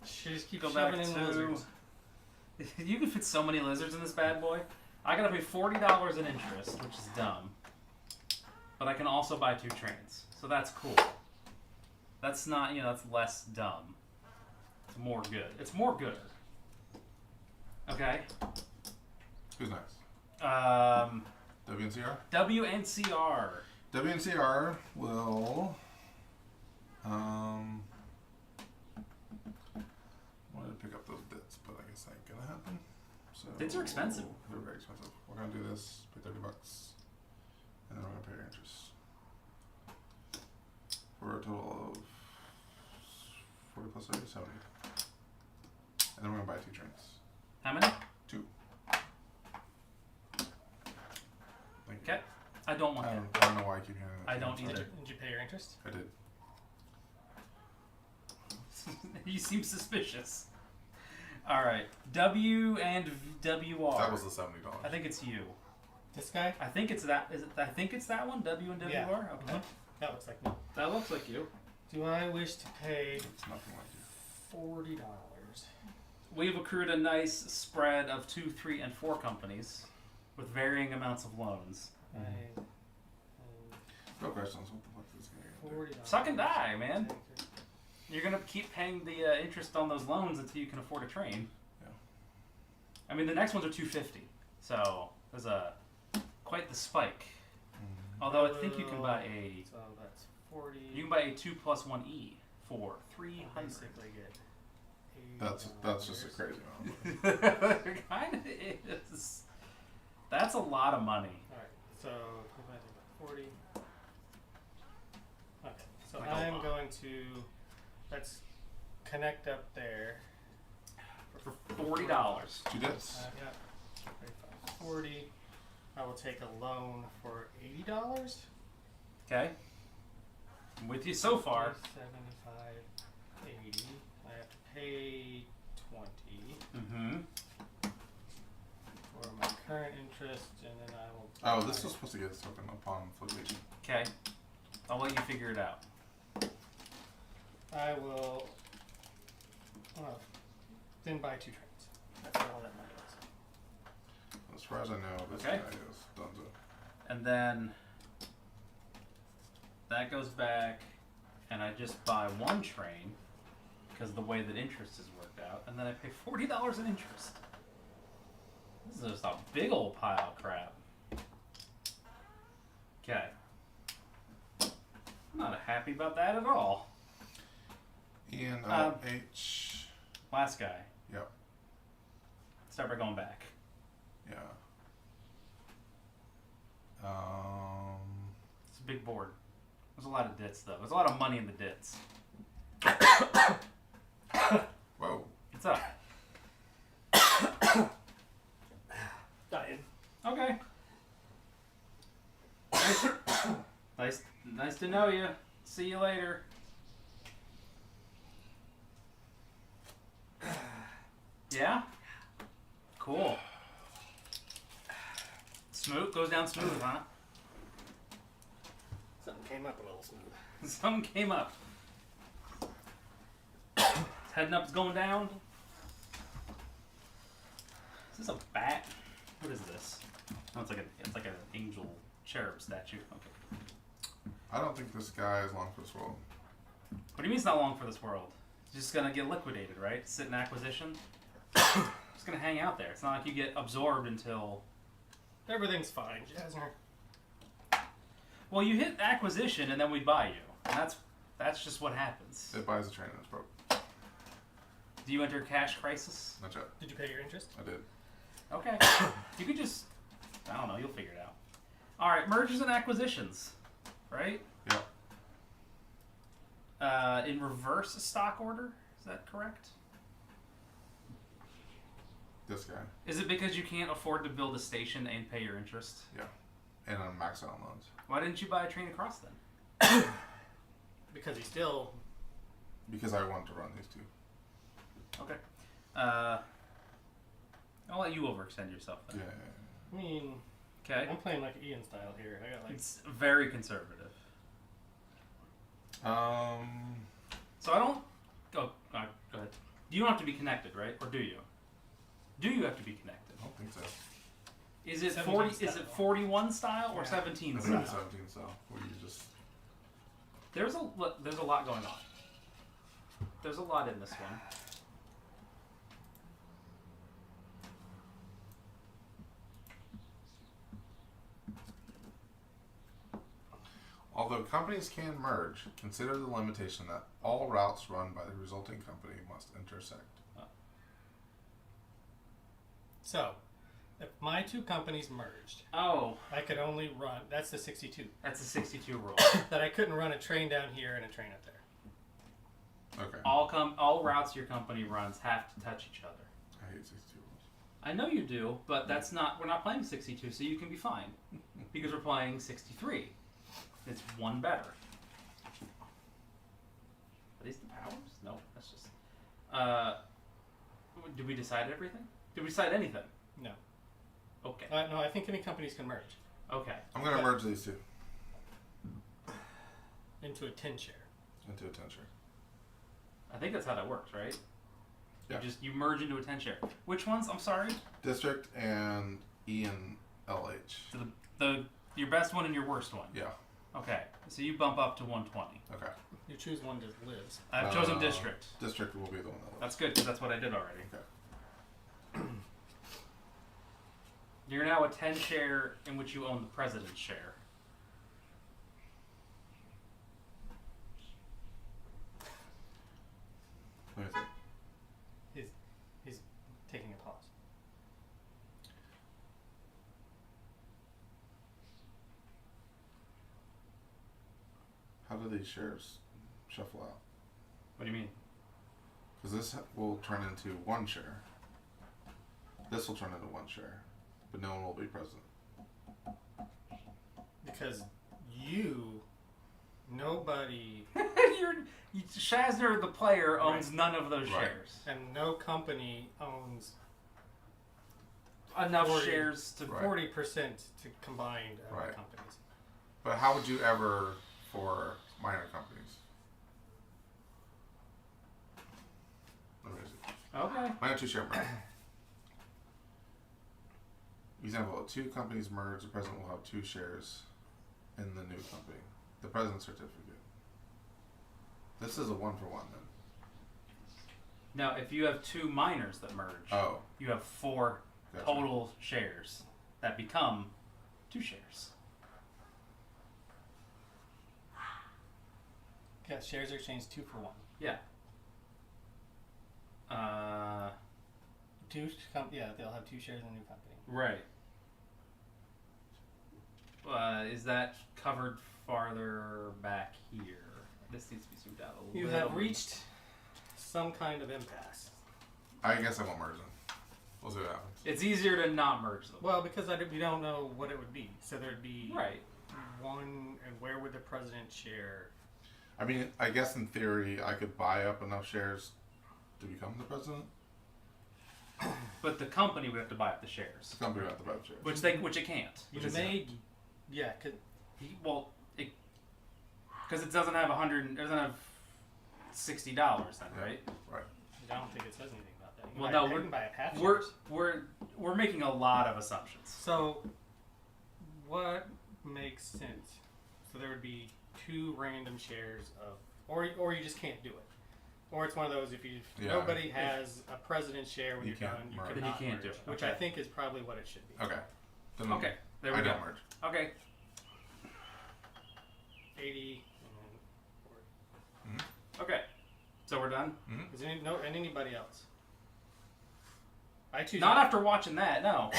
Just keep Go back shoving in the to lizards. You can fit so many lizards in this bad boy. I gotta pay $40 in interest, which is dumb. But I can also buy 2 trains, so that's cool. That's not, that's less dumb. It's more good. It's more good. Okay. Who's next? WNCR? WNCR. WNCR will. Wanted to pick up those dits, but I guess that ain't gonna happen. So Dits are expensive. They're very expensive. We're gonna do this. Pay $30, and then we're gonna pay your interest for a total of 40 plus 30, 70. And then we're gonna buy 2 trains. How many? 2. Thank you. Okay. I don't want I that. don't know why I keep hearing that. I don't Sorry. either. Did you pay your interest? I did. You seem suspicious. All right. W and WR. That was the $70. I think it's you. This guy? I think it's that. Is it? I think it's that one. W and WR. Yeah. Okay. That looks like me. That looks like you. Do I wish to pay It's nothing like you. $40? We've accrued a nice spread of 2, 3, and 4 companies with varying amounts of loans. No questions. What the fuck is this guy gonna do? $40. Suck and die, man. You're gonna keep paying the interest on those loans until you can afford a train. Yeah. I mean, the next ones are 250, so there's quite the spike. Although I think you can buy a So that's 40. you can buy a 2 plus 1 E for 300. basically get That's just a crazy amount. It kind of is. That's a lot of money. Alright, so 40. Okay, so Like a I'm lot. going to let's connect up there. For $40. 2 dits. Yeah, 35, 40. I will take a loan for $80. Okay. I'm with you so far. 75, 80. I have to pay 20 Mm-hmm. for my current interest, and then I will. Oh, this was supposed to get us open upon fluctuation. Okay. I'll let you figure it out. I will. Then buy 2 trains. That's all that matters. As far as I know, this Okay. guy is Dunzo. And then that goes back, and I just buy 1 train because of the way that interest is worked out, and then I pay $40 in interest. This is just a big old pile of crap. Okay. I'm not happy about that at all. ENOH. Last guy. Yep. Start by going back. Yeah. It's a big board. There's a lot of dits, though. There's a lot of money in the dits. Whoa. What's up? Dying. Okay. Nice to know you. See you later. Yeah? Cool. Smooth? Goes down smooth, huh? Something came up a little smooth. Something came up. It's heading up, it's going down. Is this a bat? What is this? Oh, it's like an angel cherub statue. Okay. I don't think this guy is long for this world. What do you mean it's not long for this world? It's just gonna get liquidated, right? Sit in acquisition. It's gonna hang out there. It's not like you get absorbed until. Everything's fine, Jasner. Well, you hit acquisition and then we buy you. And that's just what happens. It buys a train and it's broke. Do you enter cash crisis? Not yet. Did you pay your interest? I did. Okay. You could just. I don't know. You'll figure it out. All right. Mergers and acquisitions, right? Yep. In reverse stock order. Is that correct? This guy. Is it because you can't afford to build a station and pay your interest? Yeah. And I'm maxed out on loans. Why didn't you buy a train across then? Because he's still. Because I wanted to run these 2. Okay. I'll let you overextend yourself then. Yeah. I mean, Okay. I'm playing like Ian style here. I got like. It's very conservative. So I don't. Go ahead. You don't have to be connected, right? Or do you? Do you have to be connected? I don't think so. Is it 17 40? style. Is it 41 style or Yeah. 17 I style? think it's 17 style. Where you just There's a lot going on. There's a lot in this one. Although companies can merge, consider the limitation that all routes run by the resulting company must intersect. So, if my two companies merged, Oh, I could only run. That's the 62. that's a 62 rule. That I couldn't run a train down here and a train up there. Okay. All routes your company runs have to touch each other. I hate 62 rules. I know you do, but that's not. We're not playing 62, so you can be fine because we're playing 63. It's one better. Are these the powers? No, that's just. Did we decide everything? Did we decide anything? No. Okay. No, I think any companies can merge Okay. I'm going to merge these two into a 10 share. into a 10 share. I think that's how that works, right? Yeah. You merge into a 10 share. Which ones? I'm sorry. District and E and LH. So your best one and your worst one. Yeah. Okay. So you bump up to 120. Okay. You choose one that lives. I've chosen district. District will be the one that lives. That's good because that's what I did already. Okay. You're now a 10 share in which you own the president's share. Let me think. He's taking a pause. How do these shares shuffle out? What do you mean? Because this will turn into one share. This will turn into one share. But no one will be president. Because nobody, Shazner, the player, owns Right. none of those Right. shares. and no company owns Enough 40 shares to. Right. 40% to combined Right. companies. But how would you ever for minor companies? Let me see. Okay. Minor two share merge. Example, two companies merge, the president will have 2 shares in the new company. The president's certificate. This is a 1-for-1 then. Now, if you have two minors that merge, Oh, you have 4 gotcha. total shares that become 2 shares. Yeah, shares are exchanged 2 for 1. Yeah. They'll have 2 shares in the new company. Right. Is that covered farther back here? This needs to be zoomed out a little. You have reached some kind of impasse. I guess I won't merge them. We'll see what happens. It's easier to not merge them. Well, because we don't know what it would be. So there'd be Right. one, and where would the president share? I mean, I guess in theory, I could buy up enough shares to become the president. But the company would have to buy up the shares, The company would have to buy the shares. which it can't. You Which is- may, yeah, because it doesn't have it doesn't have $60 then, right? Right. I don't think it says anything about that. You Well, can no, buy, you we're- can buy a half We're shares. we're making a lot of assumptions. So, what makes sense? So there would be 2 random shares of, or you just can't do it, or it's one of those if Yeah. nobody has a president's share when You you're can't done, you merge. could Then you not can't merge, do it. which Okay. I think is probably what it should be. Okay. Then Okay, there we I go. don't merge. Okay. 80 and then Okay. So we're done. 40. Is and anybody else? I choose Not after watching that. No.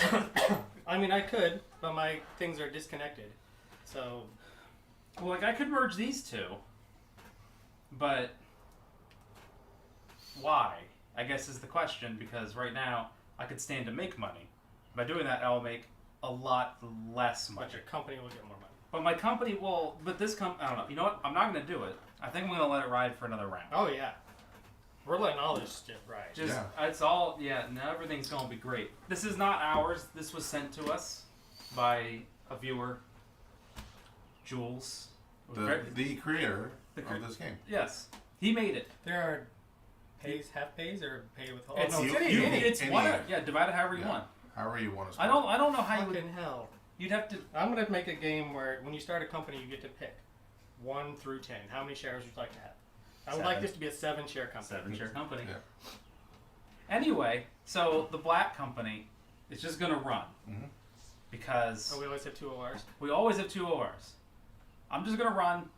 I mean, I could, but my things are disconnected. So Well, like I could merge these two, but why? I guess is the question, because right now I could stand to make money. By doing that, I'll make a lot less money. but your company will get more money. But my company will. But this I don't know. You know what? I'm not going to do it. I think I'm going to let it ride for another round. Oh yeah, we're letting all this shit ride. Just Yeah. it's all now everything's going to be great. This is not ours. This was sent to us by a viewer, Jules. The creator The of this game. Yes, he made it. There are half pays or pay with? Oh, It's, no, you- it's you- any. it's any- one. Yeah, divide it however you Yeah. want. However you want to split. I don't know how you would. Fucking hell. You'd have to. I'm gonna make a game where when you start a company, you get to pick 1 through 10. How many shares would you like to have? I would like 7. this to be a 7-share company. 7-share company. Yeah. Anyway, so the black company is just gonna run Mhm. because Oh, we always have 2 ORs. we always have 2 ORs. I'm just gonna run.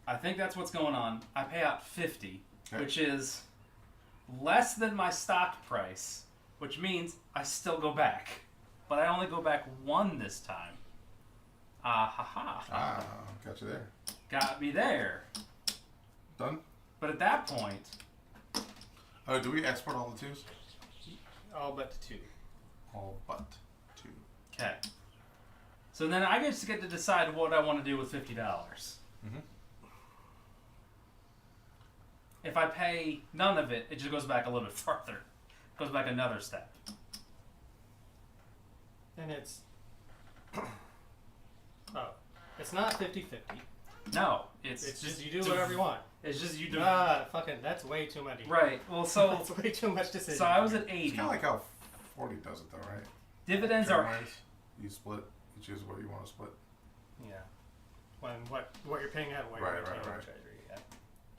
I think that's what's going on. I pay out 50, Okay. which is less than my stock price, which means I still go back, but I only go back 1 this time. Ah ha ha! Ah, got you there. Got me there. Done. But at that point, Oh, do we export all the 2s? All but 2. All but 2. okay. So then I just get to decide what I want to do with $50. Mhm. If I pay none of it, it just goes back a little bit farther. Goes back another step. And it's. Oh. It's not 50-50. No, it's It's just you do whatever you want. It's just you do. Fucking, that's way too much. Right. Well, so That's way too much decision. so I was at It's 80. kind of like how 40 does it, though, right? Dividends are Term-wise, you split. You choose what you want to split. Yeah. When what you're paying out, what Right, you're paying right, out right. Treasury. Yeah.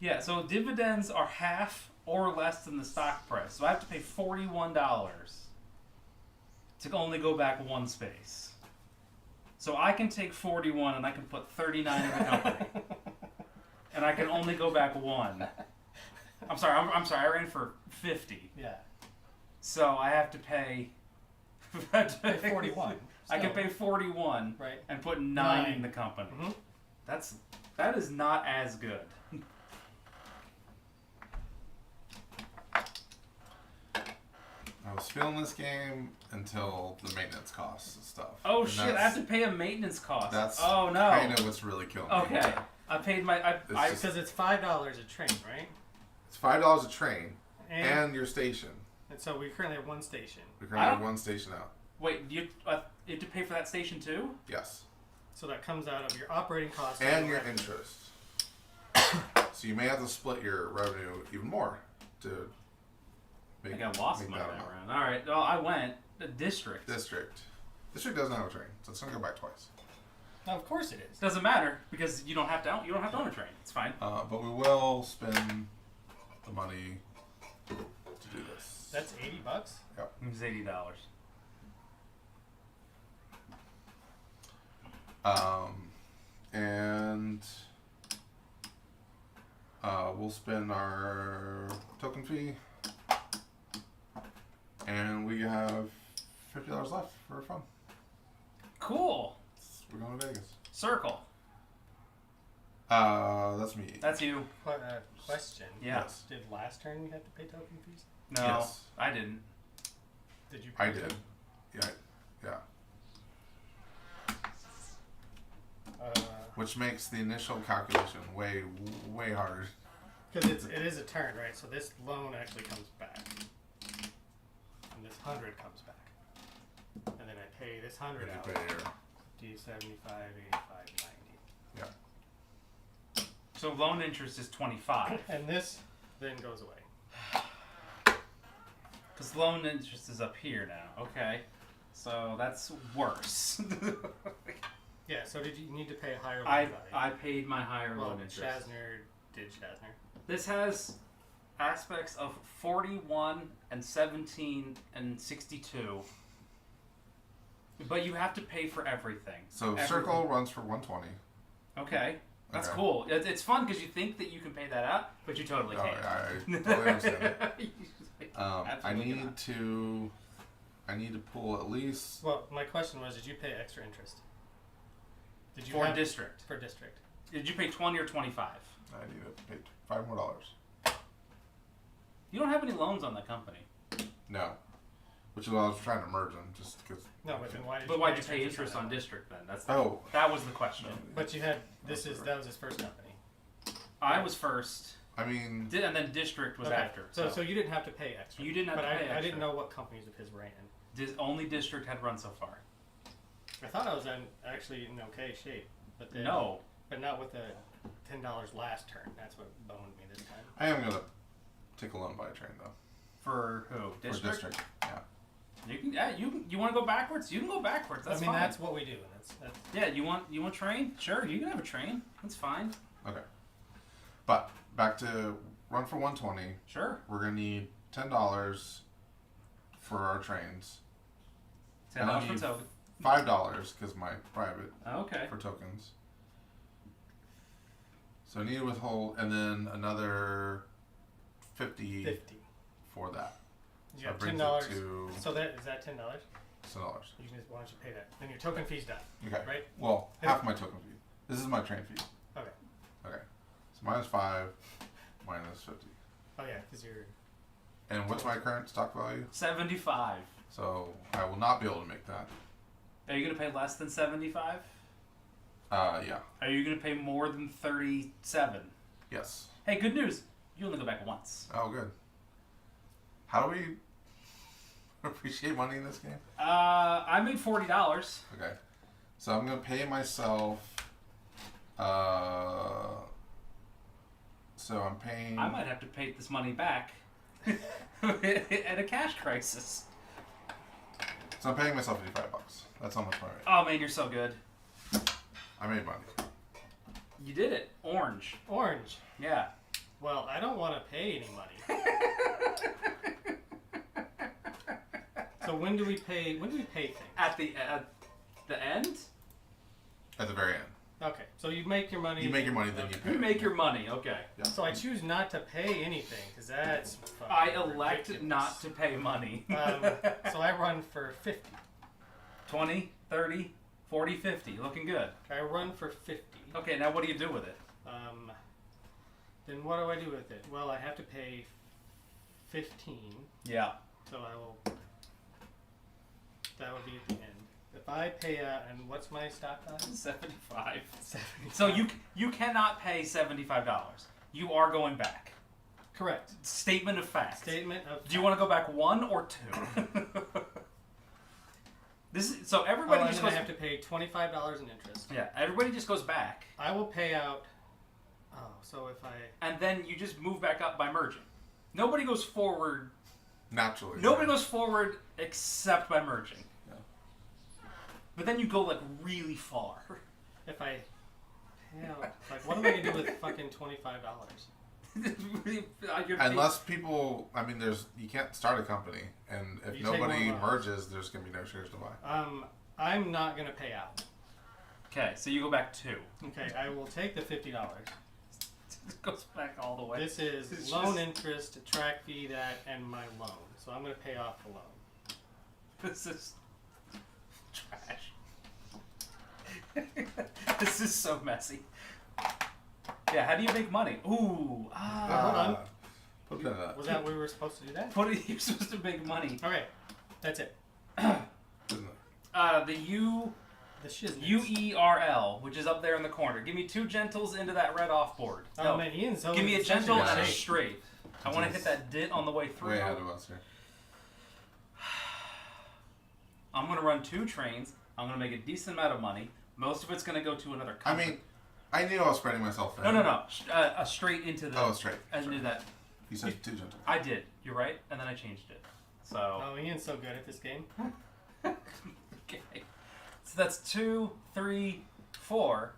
yeah. So dividends are half or less than the stock price. So I have to pay $41 to only go back 1 space. So I can take 41 and I can put 39 in the company, and I can only go back 1. I'm sorry. I'm sorry. I ran for 50. Yeah. So I have to pay. Pay 41. I can Still. pay 41 Right. and put 9 9. in the company. Mm-hmm. That is not as good. I was feeling this game until the maintenance costs and stuff. Oh And shit! I have to pay a maintenance cost. That's oh no. kind of what's really killing me. Okay. I paid my. It's just- Because it's $5 a train, right? It's $5 a train And, and your station. and so we currently have 1 station. We I currently have don't- 1 station out. Wait, you have to pay for that station too? Yes. So that comes out of your operating costs And your revenue. interest. So you may have to split your revenue even more to I make, got lost make my that way amount. around. All right. Well, I went the district. District. District doesn't have a train, so it's gonna go back twice. Now, of course it is. Doesn't matter because you don't have to. You don't have to own a train. It's fine. But we will spend the money to do this. That's $80. It's $80. And we'll spend our token fee, and we have $50 left for fun. Cool. We're going to Vegas. Circle. That's me. That's you. Question. Yeah. Yes. Did last turn you have to pay token fees? No, Yes. I didn't. Did you? I pay did. token- Yeah. Yeah. Uh, Which makes the initial calculation way harder. Because it is a turn, right? So this loan actually comes back, and this 100 comes back, and then I pay this 100 If out. you pay your- D75, 85, 90, Yeah. So loan interest is 25 and this then goes away. because loan interest is up here now. Okay, so that's worse. Yeah. So did you need to pay a higher loan I value? paid my higher Well, loan interest. Shasner did Shasner. This has aspects of 41 and 17 and 62. But you have to pay for everything. So Everything. Circle runs for 120. Okay. That's Okay. cool. It's fun because you think that you can pay that out, but you totally Oh, can't. I totally understand it. I Absolutely need not. to pull at least. Well, my question was, did you pay extra interest? Did you For have district. for district? Did you pay 20 or 25? I need to pay $5 more. You don't have any loans on that company. No, which is why I was trying to merge them, just because. No, but then why did But you why'd pay you pay interest on that? district then? Oh, That was the question. But you had that Right. was his first company. I was first, I mean, and then district was Okay. after. So you didn't have to pay extra. You didn't have but to pay I extra. didn't know what companies of his ran. Only district had run so far. I thought I was actually in okay shape, but then, but not with the $10 last turn. That's what boned me this time. I am gonna take a loan, buy a train though. For who? District? For district, yeah. You can. Yeah, you want to go backwards? You can go backwards. That's I mean, fine. that's what we do. And that's Yeah, you want train? Sure, you can have a train. That's fine. Okay. But back to run for 120. Sure. We're gonna need $10 for our trains. $10 for token. $5 because my private Okay. for tokens. So I need to withhold, and then another 50 50. for that. You So have that brings $10. it to So that is that $10? $10. You can just, why don't you pay that? Then your token fee's done. Okay. Right? Well, half my token fee. This is my train fee. Okay. Okay. So minus 5, minus 50. Oh yeah, because you're. And what's my current stock value? 75. So I will not be able to make that. Are you gonna pay less than 75? Yeah. Are you gonna pay more than 37? Yes. Hey, good news. You only go back once. Oh, good. How do we appreciate money in this game? I made $40. Okay. So I'm going to pay myself. So I'm paying. I might have to pay this money back at a cash crisis. So I'm paying myself $85. That's how much money Oh man, you're so good. I made money. You did it. Orange. Orange. Yeah. Well, I don't want to pay any money. So when do we pay? When do we pay things? At the end? At the very end. Okay. So you make your money. You make your money, then you pay. You make your money. Okay. Yeah. So I choose not to pay anything because that's. I fucking elect ridiculous. not to pay money. So I run for 50. 20, 30, 40, 50. Looking good. I run for 50. Okay, now what do you do with it? Then what do I do with it? Well, I have to pay 15. Yeah. So I will. That would be at the end. If I pay out, and what's my stop value? 75. 75. So you cannot pay $75. You are going back. Correct. Statement of fact. Statement of. Do you want to go back 1 or 2? So everybody and just then goes. I have to pay $25 in interest. Yeah, everybody just goes back, I will pay out. Oh, so if I. and then you just move back up by merging. Nobody goes forward. Naturally. Nobody goes forward except by merging. Yeah. But then you go like really far. If I pay out. Like, what am I going to do with fucking $25? Unless people, I mean, you can't start a company, and if You take nobody one loan. merges, there's gonna be no shares to buy. I'm not going to pay out. Okay, so you go back 2. Okay, I will take the $50. It goes back all the way. This is It's loan just- interest, track fee, that, and my loan. So I'm going to pay off the loan. This is trash. This is so messy. Yeah, how do you make money? Ooh, hold on. Put that up. Was that we were supposed to do that? You're supposed to make money. Okay, that's it. Isn't it? The The shiznits. UERL, which is up there in the corner. Give me 2 gentles into that red off board. Oh No, man, Ian's so. give me a such gentle good and a shape. straight. I want to hit that dit on the way through. Way ahead of us here. I'm going to run 2 trains. I'm going to make a decent amount of money. Most of it's going to go to another company. I mean, I knew I was spreading myself thin. No. Straight into the. Oh, straight. Into that. You said 2 gentle. I did. You're right, and then I changed it. So. Oh, Ian's so good at this game. Okay. So that's 2, 3, 4,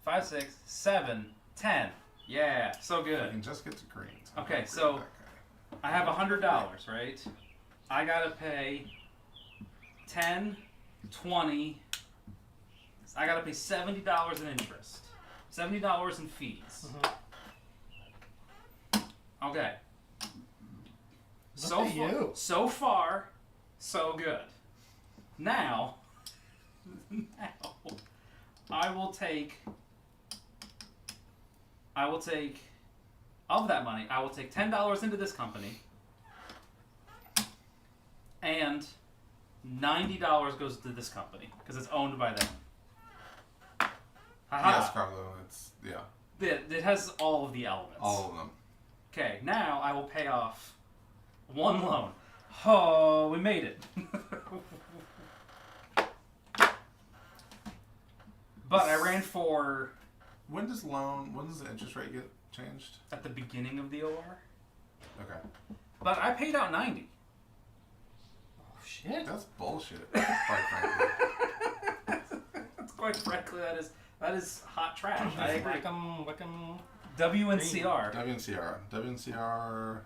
5, 6, 7, 10. Yeah, so I good. can just get to greens. Okay, Upgrade so- that guy. I have $100, right? I gotta pay 10, 20. I gotta pay $70 in interest, $70 in fees. Okay. Look at you. So far, so good. Now, I will take of that money. I will take $10 into this company, and $90 goes to this company because it's owned by them. Haha. Yes, Carlo. It's It has all of the elements. all of them. Okay, now I will pay off 1 loan. Oh, we made it. But I ran for When does the interest rate get changed? at the beginning of the OR. Okay. But I paid out 90. Oh shit. That's bullshit. Quite frankly. Quite frankly, that is hot trash. I agree. Wick 'em. WNCR. WNCR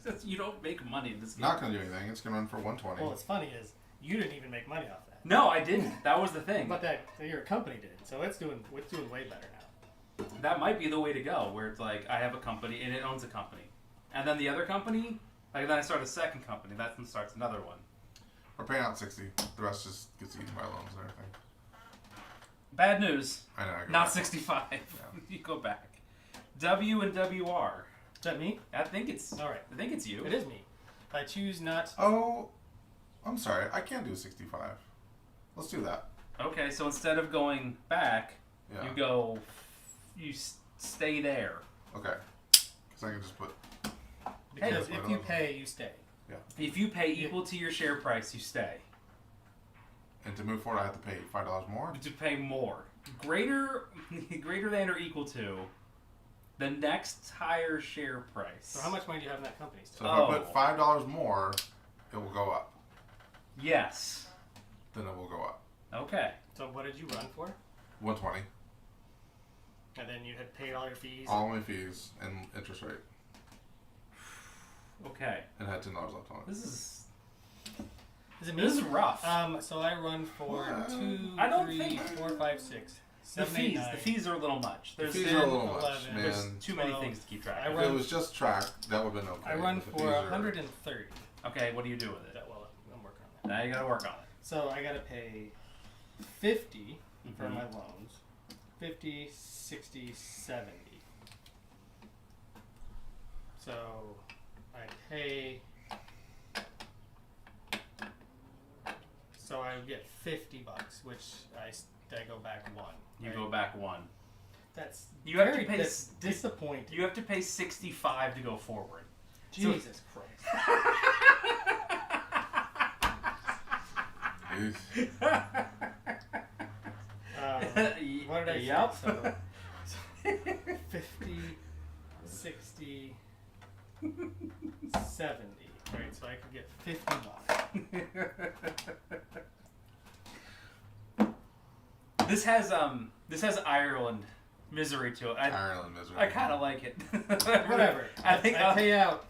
is You don't make money in this game. not going to do anything. It's going to run for 120. Well, what's funny is you didn't even make money off that. No, I didn't. That was the thing. But your company did, so it's doing way better now. That might be the way to go, where it's like I have a company and it owns a company, and then the other company, like then I start a second company. That then starts another one. We're paying out 60. The rest just gets eaten by loans and everything. Bad news. I know. I go Not back. 65. You go back. W and WR. Is that me? I think it's. All right. I think it's you. It is me. I choose not. Oh, I'm sorry. I can't do 65. Let's do that. Okay, so instead of going back, Yeah. you go. You stay there. Okay. Because I can just put. Because Hey, if you pay, you stay. If you pay equal to your share price, you stay. And to move forward, I have to pay $5 more. To pay more, greater than or equal to the next higher share price. So how much money do you have in that company So still? if I put $5 more, it will go up. Yes. Then it will go up. Okay. So what did you run for? 120. And then you had paid all your fees. All my fees and interest rate. Okay. And had $10 left on it. This is This is rough. So I run for Well, 2, I don't 3, think- 4, 5, 6, the 7, 8, fees. 9. The fees are a little much. The There's fees been- are a little much, 11, man. There's too many 12. things to keep track I of. If it was just track, that would have been okay. I run but the for fees are- 130. Okay, what do you do with it? Well, I'm working on that. Now you gotta work on it. So I gotta pay 50 for Mhm. my loans. 50, 60, 70. So I pay. So I get $50, which I go back one. You right? go back one. That's You have to very pay disappointing. You have to pay 65 to go forward. Jesus Christ. Jeez. What did I Yep. say? So 50, 60, 70. Right, so I could get 50 bucks. This has Ireland misery to it. Ireland misery. I kind of like it. Whatever. I think I pay out.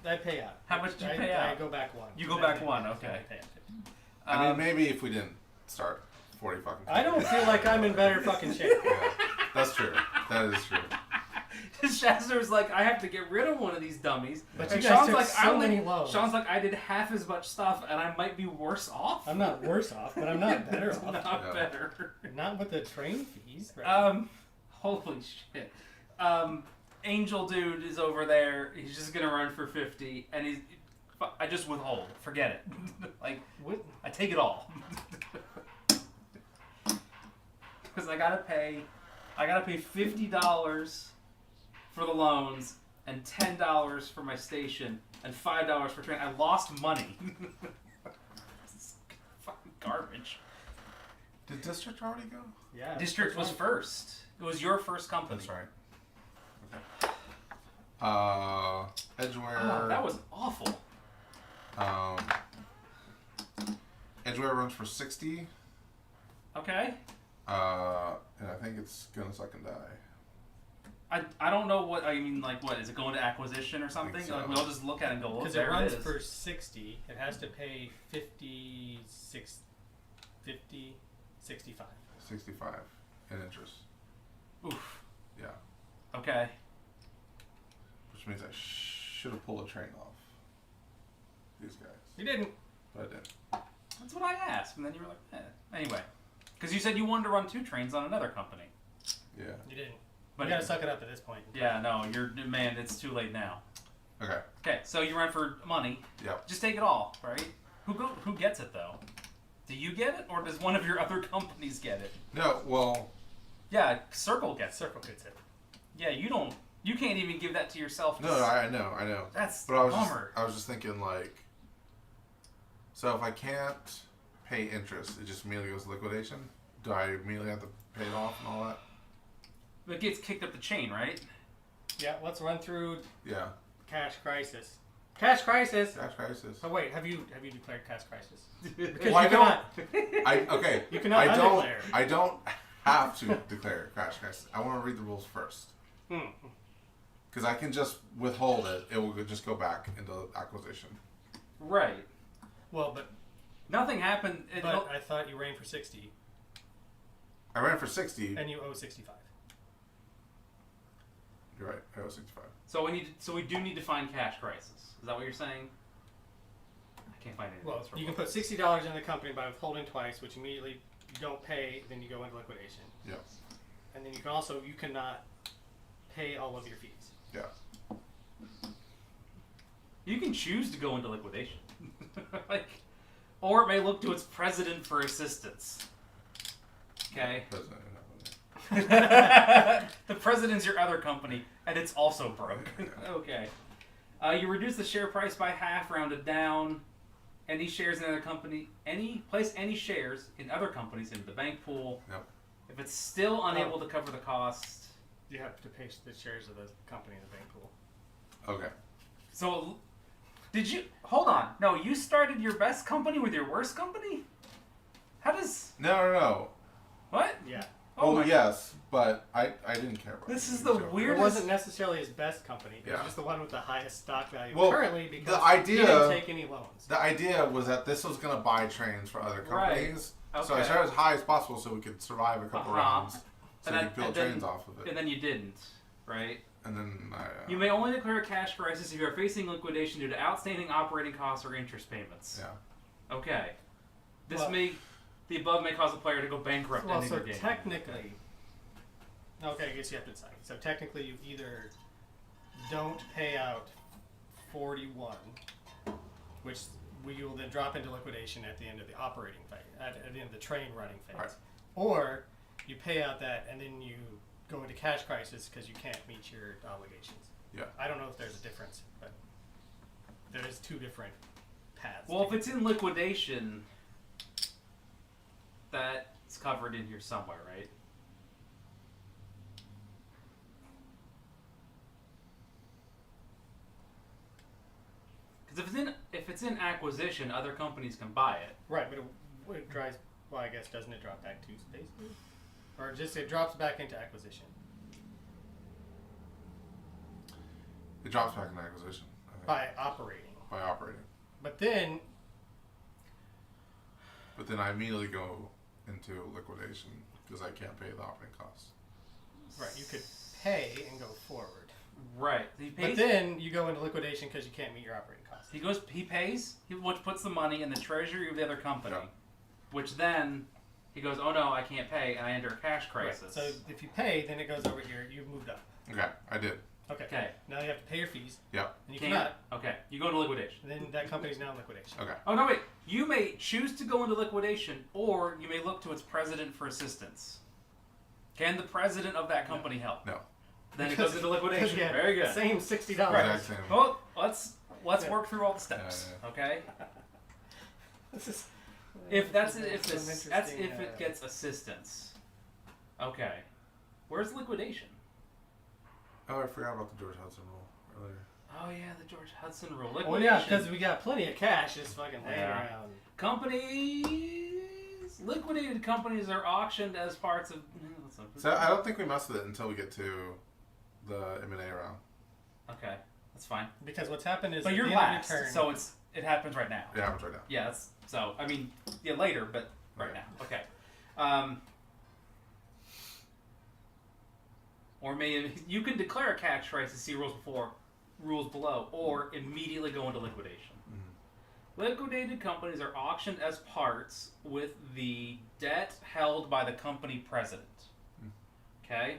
How much do you I, pay I out? go back one. You go I back pay- one, I okay. pay out 50. I mean, maybe if we didn't start 40 fucking. I don't feel like I'm in better fucking shape. Yeah, that's true. That is true. Shazer's like, I have to get rid of one of these dummies. But And you guys Sean's took like, so I many loans. Sean's like, I did half as much stuff, and I might be worse off. I'm not worse off, but I'm not better off. Not Yeah. better. Not with the train fees. Right? Holy shit. Angel dude is over there. He's just gonna run for 50, and I just withhold. Forget it. Like, What? I take it all. Because I gotta pay $50 for the loans and $10 for my station and $5 for train. I lost money. It's fucking garbage. Did district already go? Yeah. District was first. It was your first company. That's right. Okay. Edgeware. Oh, that was awful. Edgeware runs for 60. Okay. And I think it's gonna suck and die. I don't know what I mean. Like, what is it going to acquisition or something? so. Like, we'll just look at it and go, "Look, Because it there runs it is." for 60. It has to pay 56, 50, 65. 65 in interest. Oof. Yeah. Okay. Which means I should have pulled a train off these guys, You didn't. but I didn't. That's what I asked, and then you were like, eh. Anyway, because you said you wanted to run 2 trains on another company. Yeah. You didn't. But You gotta suck it up at this point. Yeah, no, man, it's too late now. Okay. Okay, so you run for money. Yep. Just take it all, right? Who gets it though? Do you get it, or does one of your other companies get it? No. Well. Yeah, Circle gets it. Circle gets it. Yeah, you don't. You can't even give that to yourself. No. I know. That's But a bummer. I was just thinking like. So if I can't pay interest, it just immediately goes to liquidation. Do I immediately have to pay it off and all that? It gets kicked up the chain, right? Yeah, let's run through Yeah. cash crisis. Cash crisis. Cash crisis. Oh wait, have you declared cash crisis? Because Well, you cannot. Okay. You cannot undeclare. I don't have to declare cash crisis. I want to read the rules first. Because I can just withhold it. It will just go back into acquisition. Right. Well, but Nothing happened. I thought you ran for 60 I ran for 60. and you owe 65. You're right. I owe 65. So we do need to find cash crisis. Is that what you're saying? I can't find anything. Well, else for you can both. put $60 in the company by withholding twice, which immediately you don't pay, then you go into liquidation. Yeah. And then you cannot pay all of your fees. Yeah. You can choose to go into liquidation, or it may look to its president for assistance. Okay. President. The president's your other company, and it's also broke. Okay. You reduce the share price by half, rounded down. Any shares in another company, place any shares in other companies into the bank pool. Yep. If it's still unable to cover the cost, You have to pay the shares of the company in the bank pool. Okay. so did you hold on? No, you started your best company with your worst company. How does No. what? Yeah. Oh, my- yes, but I didn't care about This it. is the So- It weirdest. wasn't necessarily his best company. It Yeah. was just the one with the highest stock value Well, currently because the idea- he didn't take any loans. The idea was that this was going to buy trains for other Right. companies. So I Okay. started as high as possible so we could survive a couple Uh-huh. rounds. So And we then- could build and then- trains off of it. And then you didn't, right? And then You may only declare a cash crisis if you are facing liquidation due to outstanding operating costs or interest payments. yeah. Okay. Well- The above may cause a player to go bankrupt. Well, ending so their game. technically, okay, I guess you have to decide. So technically, you either don't pay out 41, which you will then drop into liquidation at the end of the operating phase, at the end of the train running phase, Right. or you pay out that and then you go into cash crisis because you can't meet your obligations. Yeah. I don't know if there's a difference, but there is two different paths. Well, if it's in liquidation, that's covered in here somewhere, right? Because if it's in acquisition, other companies can buy it. Right, but it drives. Well, I guess doesn't it drop back to space, or just it drops back into acquisition? It drops back in acquisition. I think, By operating. by operating. But then, But then I immediately go into liquidation because I can't pay the operating costs. right, you could pay and go forward. Right. He pays. But then you go into liquidation because you can't meet your operating costs. He pays. He puts the money in the treasury of the other company, Yeah. which then he goes, "Oh no, I can't pay," and I enter a cash Right, crisis. so if you pay, then it goes over here. You've moved up. Okay, I did. Okay. Okay. Now you have to pay your fees, Yeah. and you Can't- cannot. Okay, you go into liquidation. And then that company's now in liquidation. Okay. Oh no, wait. You may choose to go into liquidation, or you may look to its president for assistance. Can the president of that company help? No. Then it goes into liquidation. Yeah, Very good. Same $60. Exact same. Well, let's Yeah. work through all the steps. Yeah, Okay. This is. If that's some if interesting, it gets assistance. Okay. Where's liquidation? Oh, I forgot about the George Hudson rule earlier. Oh yeah, the George Hudson rule. Well, Liquidation. yeah, because we got plenty of cash just fucking laying Yeah. around. Liquidated companies are auctioned as parts of. So I don't think we messed with it until we get to the M&A round. Okay, that's fine. Because what's happened is. But at you're the end of last, your turn, so it happens right now. It happens right now. Yeah, so I mean, yeah, later, but right Okay. now. Okay. Or you can declare a cash crisis, see rules below, or immediately go into liquidation. Liquidated companies are auctioned as parts with the debt held by the company president. Okay?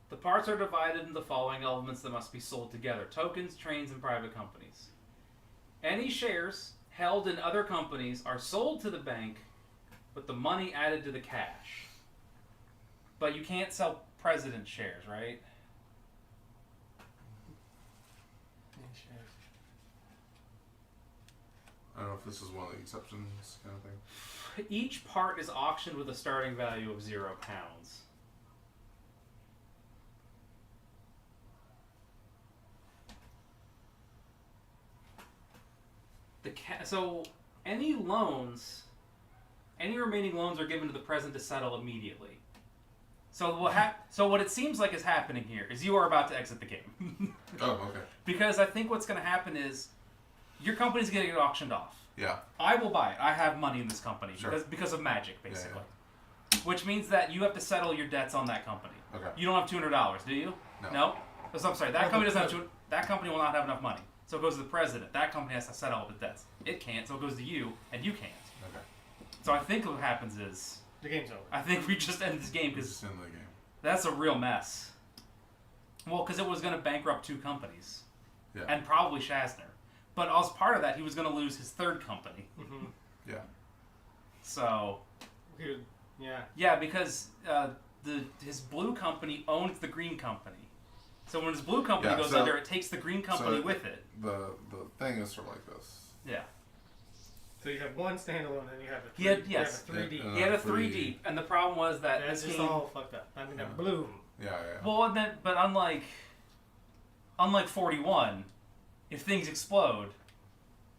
The parts are divided into the following elements that must be sold together: tokens, trains, and private companies. Any shares held in other companies are sold to the bank, with the money added to the cash. But you can't sell president shares, right? I don't know if this is one of the exceptions kind of thing. Each part is auctioned with a starting value of £0. so any remaining loans are given to the president to settle immediately. So what it seems like is happening here is you are about to exit the game. Oh, okay. Because I think what's going to happen is your company's going to get auctioned off. Yeah. I will buy it. I have money in this company Sure. because of magic, basically. Yeah. Which means that you have to settle your debts on that company. Okay. You don't have $200, do you? No. Oh, I'm sorry. That company doesn't have that company will not have enough money. So it goes to the president. That company has to settle all the debts. It can't, so it goes to you, and you can't. Okay. So I think what happens is The game's over. I think we just end this game because Just end the game. that's a real mess. Well, because it was going to bankrupt 2 companies. Yeah. And probably Shasner. But as part of that, he was going to lose his 3rd company. Mm-hmm. Yeah. So, Yeah. yeah, because his blue company owns the green company. So when his blue company goes under, it takes the green company with it. The thing is sort of like this. Yeah. So you have one standalone, and you have a He had you have a 3D. He had a 3D, and the problem was that That's this just game. all fucked up. I mean, a bloom. Yeah. Well, and then, but unlike 41, if things explode,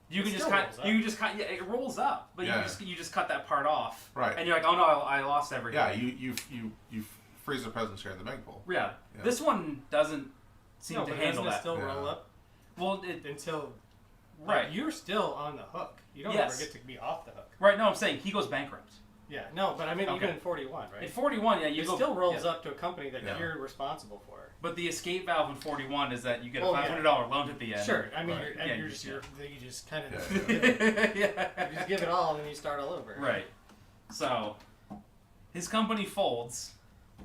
you can just cut. Yeah, it rolls up, but you just cut that part off. Right. And you're like, oh no, I lost everything. Yeah. You freeze the present share in the bank pool. Yeah. This one doesn't seem to but handle doesn't it that. still roll up Well, until right. You're still on the hook. You don't ever get to be off the hook. Right. No, I'm saying he goes bankrupt. Yeah. No, but I mean even in 41, right? In 41, it still rolls up to a company that you're responsible for. But the escape valve in 41 is that you get a $500 loan at the end. Sure. I mean, Right. you just kind of Yeah. you just give it all, and then you start all over. Right. So his company folds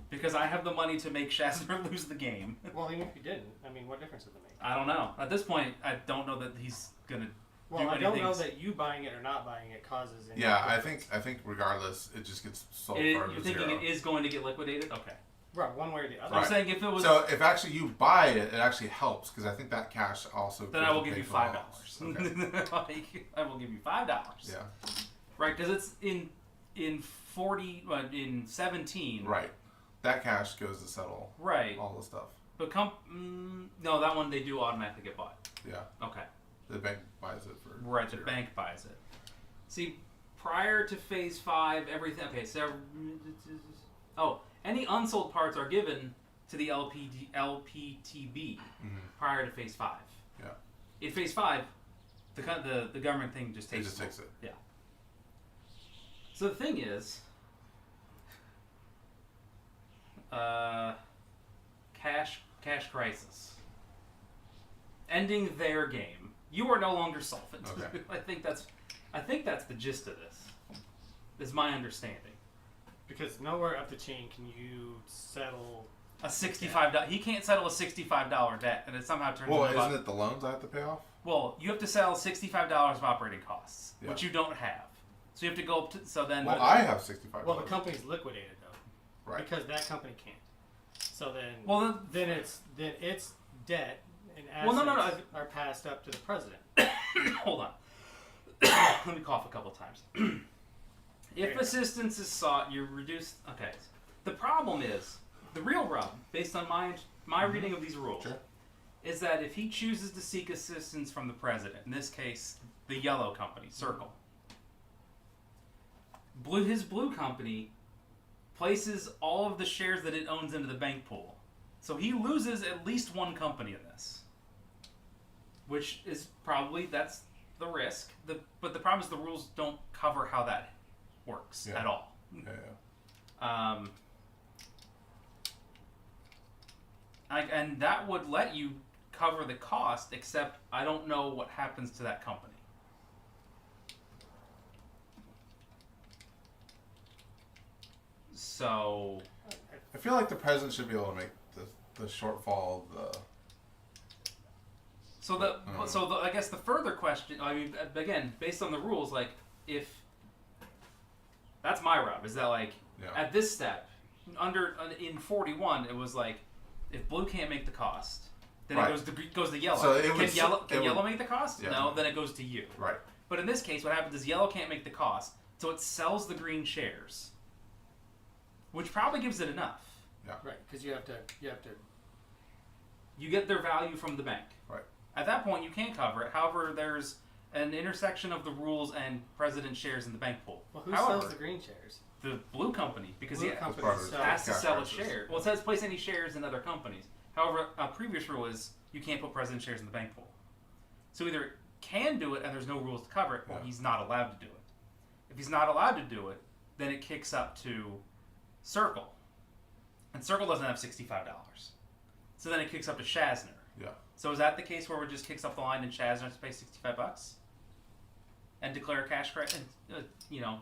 because I have the money to make Shasner lose the game. Well, even if you didn't, I mean, what difference does it make? I don't know. At this point, I don't know that he's gonna. Well, I don't know that you buying it or not buying it causes any difference. I think regardless, it just gets sold You're for thinking zero. it is going to get liquidated? Okay. Right, one way or the other. I'm saying if it was. So if actually you buy it, it actually helps because I think that cash also. Then I will give you $5. Okay. I will give you $5. Yeah. Right, because it's in 17. Right. That cash goes to settle. Right. All the stuff. But no, that one they do automatically get bought. Yeah. Okay. The bank buys it for. Right, the bank buys it. See, prior to phase 5, everything. Okay, so. Oh, any unsold parts are given to the LPTB prior to phase 5. Yeah. In phase 5, the government thing just takes it. Just takes it. Yeah. So the thing is, cash crisis, ending their game. You are no longer solvent. Okay. I think that's the gist of this. Is my understanding. Because nowhere up the chain can you settle A $65. He can't settle a $65 debt, and it somehow turns. Well, into isn't it the loans I have to pay off? Well, you have to settle $65 of operating costs, which you don't have. So you have to go up to. So then. Well, I have $65. Well, the company's liquidated though, Right. Because that company can't. So then. Well, then its debt and assets no. are passed up to the president. Hold on. Let me cough a couple times. If assistance is sought, you reduce. Okay. The problem is the real rub, based on my reading of these rules, is that if he chooses to seek assistance from the president, in this case, the yellow company, Circle, his blue company places all of the shares that it owns into the bank pool, so he loses at least one company in this, which is probably that's the risk. But the problem is the rules don't cover how that works at all. Yeah. And that would let you cover the cost, except I don't know what happens to that company. So I feel like the president should be able to make the shortfall of the. So I guess the further question, I mean, again, based on the rules, like if that's my rub, is that like at this step in 41, it was like if blue can't make the cost, then it goes to yellow. So can yellow make the cost? Yeah. No, then it goes to you. Right. But in this case, what happens is yellow can't make the cost, so it sells the green shares, which probably gives it enough. Yeah. Right, because you have to. You get their value from the bank. Right. At that point, you can't cover it. However, there's an intersection of the rules and president shares in the bank pool. Well, who However, sells the green shares? the blue company, because Blue he company part of sells. has to cash sell a prices. share. Well, it says place any shares in other companies. However, a previous rule is you can't put president shares in the bank pool. So either it can do it and there's no rules to cover it, or Yeah. he's not allowed to do it. If he's not allowed to do it, then it kicks up to Circle. And Circle doesn't have $65. So then it kicks up to Shazner. Yeah. So is that the case where it just kicks up the line and Shazner has to pay $65 and declare a cash credit? You know,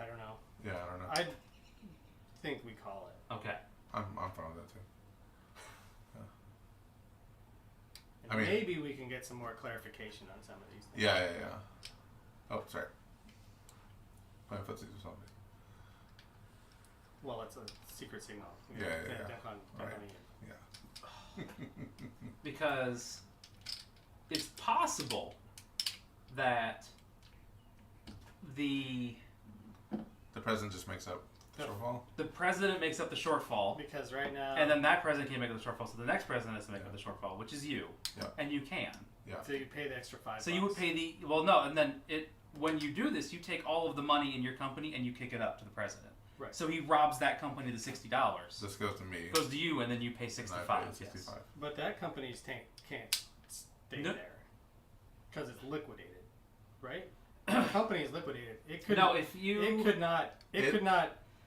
I don't know. Yeah, I don't know. I think we call it. okay. I'm fine with that too. And I mean- maybe we can get some more clarification on some of these things. Yeah. Oh, sorry. Playing footsies or something. Well, it's a secret signal. Yeah. Dunk on Right. you. Yeah. Because it's possible that the president just makes up the shortfall. the president makes up the shortfall, Because right now, and then that president can't make up the shortfall, so the next president has to make up the shortfall, which is you, Yeah. and you can. so you pay the extra $5. So you would pay the and then when you do this, you take all of the money in your company and you kick it up to the president. Right. So he robs that company the $60. This goes to me. Goes to you, and then you pay and I $65. pay Yes. 65. But that company's can't stay No. there because it's liquidated, right? The company is liquidated. It could No, if you it could not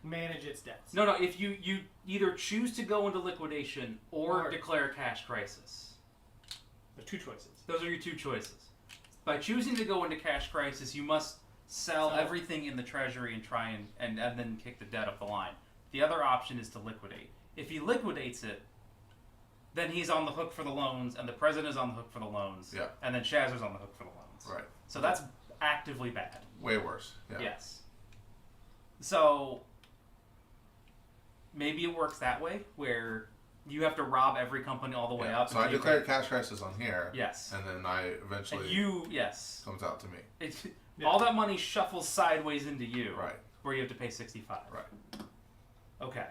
manage its debts. No, if you either choose to go into liquidation or Or- declare a cash crisis. There's two choices. Those are your two choices. By choosing to go into cash crisis, you must sell So- everything in the treasury and try and then kick the debt up the line. The other option is to liquidate. If he liquidates it, then he's on the hook for the loans, and the president is on the hook for the loans, Yeah. and then Shazer's on the hook for the loans. Right. So that's actively bad. Way worse. Yeah. Yes. So maybe it works that way, where you have to rob every company all the way Yeah. up. So I until you declare get- cash crisis on here. Yes. And then I And eventually you, yes. comes out to me. Yeah. All that money shuffles sideways into you. Right. Where you have to pay 65. Right. Okay.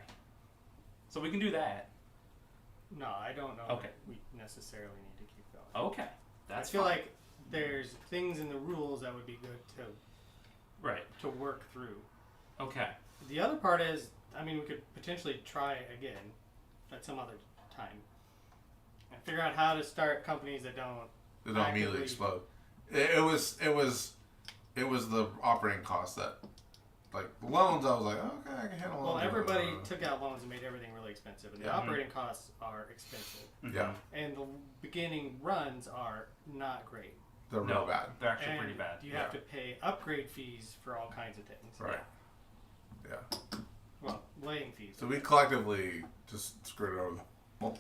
So we can do that. No, I don't know. Okay. That we necessarily need to keep going. Okay. That's I feel fine. like there's things in the rules that would be good Right. to work through. Okay. The other part is, I mean, we could potentially try again at some other time and figure out how to start companies that don't. They don't immediately Actively- explode. It was the operating costs that, like the loans. I was like, okay, I can handle. Well, loans. everybody took out loans and made everything really expensive, and the Yeah. operating costs are expensive, Yeah, and the beginning runs are not great. they're No, real bad. they're actually And pretty bad. you have to pay upgrade fees for all kinds of things. Right. Yeah. Well, laying fees. So we collectively just screwed it over.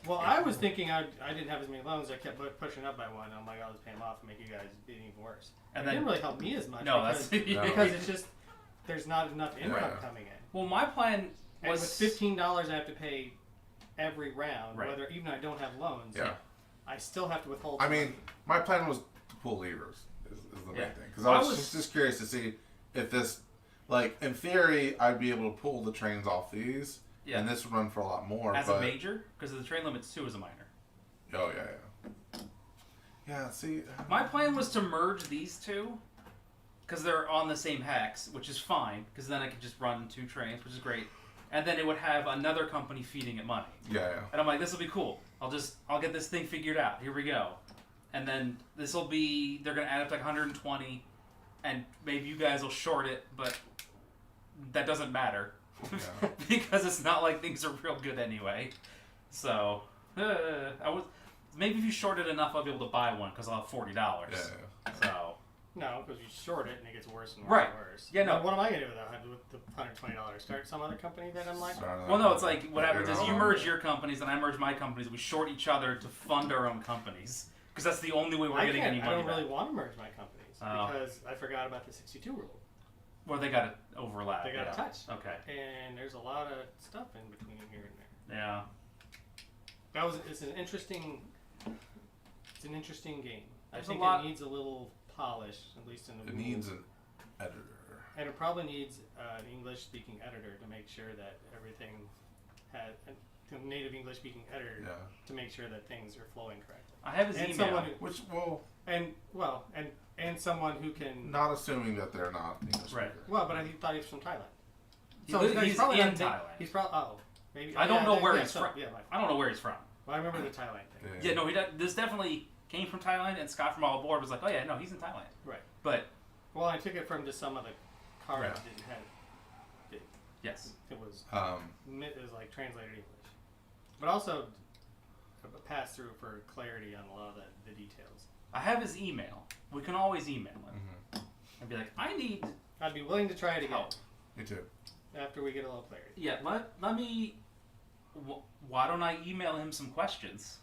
Well, I was thinking I didn't have as many loans. I kept pushing up by one. I'm like, I'll just pay them off and make you guys be even worse. And it then didn't really help me as much. no, because, that's No. because it's just there's not enough income Yeah. coming in. well, my plan And was with $15, I have to pay every round, Right. whether even I don't have loans. Yeah. I still have to withhold. I some mean, money. my plan was to pull levers. Is the Yeah. main thing because Well, I I was was- just curious to see if this, like in theory, I'd be able to pull the trains off these, Yeah. and this would run for a lot more. as but, a major because the train limit's 2 as a minor. Oh yeah. Yeah. See. My plan was to merge these two because they're on the same hex, which is fine because then I could just run 2 trains, which is great, and then it would have another company feeding it money. Yeah. And I'm like, this will be cool. I'll get this thing figured out. Here we go. And then this will be, they're going to add up to like 120, and maybe you guys will short it, but that doesn't matter Yeah. because it's not like things are real good anyway. So, maybe if you short it enough, I'll be able to buy one because I'll have $40. Yeah. So, No, because you short it and it gets worse and worse Right. and worse. Yeah, no. But what am I going to do with the $120? Start some other company that I'm like? well, no, it's like what happens is you merge your companies and I merge my companies. We short each other to fund our own companies because that's the only way we're getting any I money don't back. really want to merge my companies Oh. because I forgot about the 62 rule. Well, they got to overlap. They got to yeah. touch. Okay. And there's a lot of stuff in between here and there. Yeah. It's an interesting game. There's a I think lot- it needs a little polish, at least in the It rules. needs an editor. And it probably needs an English-speaking editor to make sure that everything had a native English-speaking editor Yeah. to make sure that things are flowing correctly. I have his And email. someone who, Which well, and and someone who can. Not assuming that they're not English Right. speakers. Well, but I thought he was from Thailand. He's probably in not- Thailand. He's probably maybe. I don't know where he's so, from. Yeah, I don't know where he's from. well, I remember the Thailand thing. Yeah, no, this definitely came from Thailand, and Scott from All Aboard was like, oh yeah, no, he's in Thailand. Right. But Well, I took it from just some of the cards Right. didn't have. yes, It was like translated English, but also a pass through for clarity on a lot of the details. I have his email. We can always email him. I'd be like, I need I'd be willing to try it again help. Me too. after we get a little clarity. Yeah, let me. Why don't I email him some questions,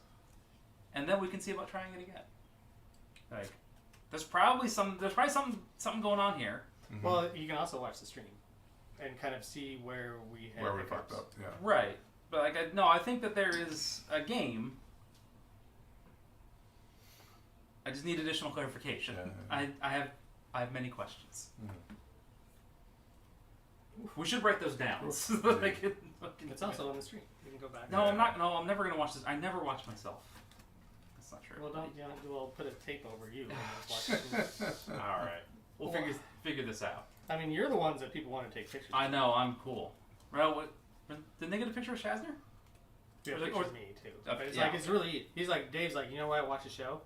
and then we can see about trying it again. Like, there's probably something going on here. Mm-hmm. Well, you can also watch the stream and kind of see where we had Where we hiccups. fucked up, yeah. Right, but like, I think that there is a game. I just need additional clarification. Yeah. I have many questions. Mhm. We should write those down. So that I can fucking- It's also on the stream. You can go back. No, I'm not. No, I'm never gonna watch this. I never watch myself. That's not true. Well, don't. Yeah, we'll put a tape over you. And just watch it. All right. We'll figure this out. I mean, you're the ones that people want to take pictures. I know. I'm cool. Well, what? Didn't they get a picture of Shazner? Yeah, Or like- pictures or- of me too. Uh, But it's yeah. like it's really. He's like Dave's like, you know why I watch the show?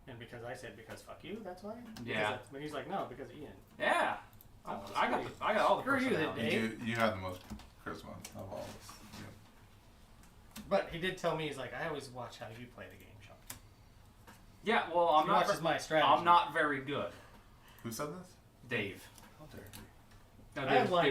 And because I said because fuck you, that's why. Yeah. But he's like, no, because of Ian. Yeah. Oh, I got all the Screw you then, personality. Dave. You have the most charisma of all of us. Yeah. But he did tell me he's like, I always watch how you play the game, Sean. Yeah. Well, I'm He not. watches my strategy. I'm not very good, Who said this? Dave. How dare you. No, I have like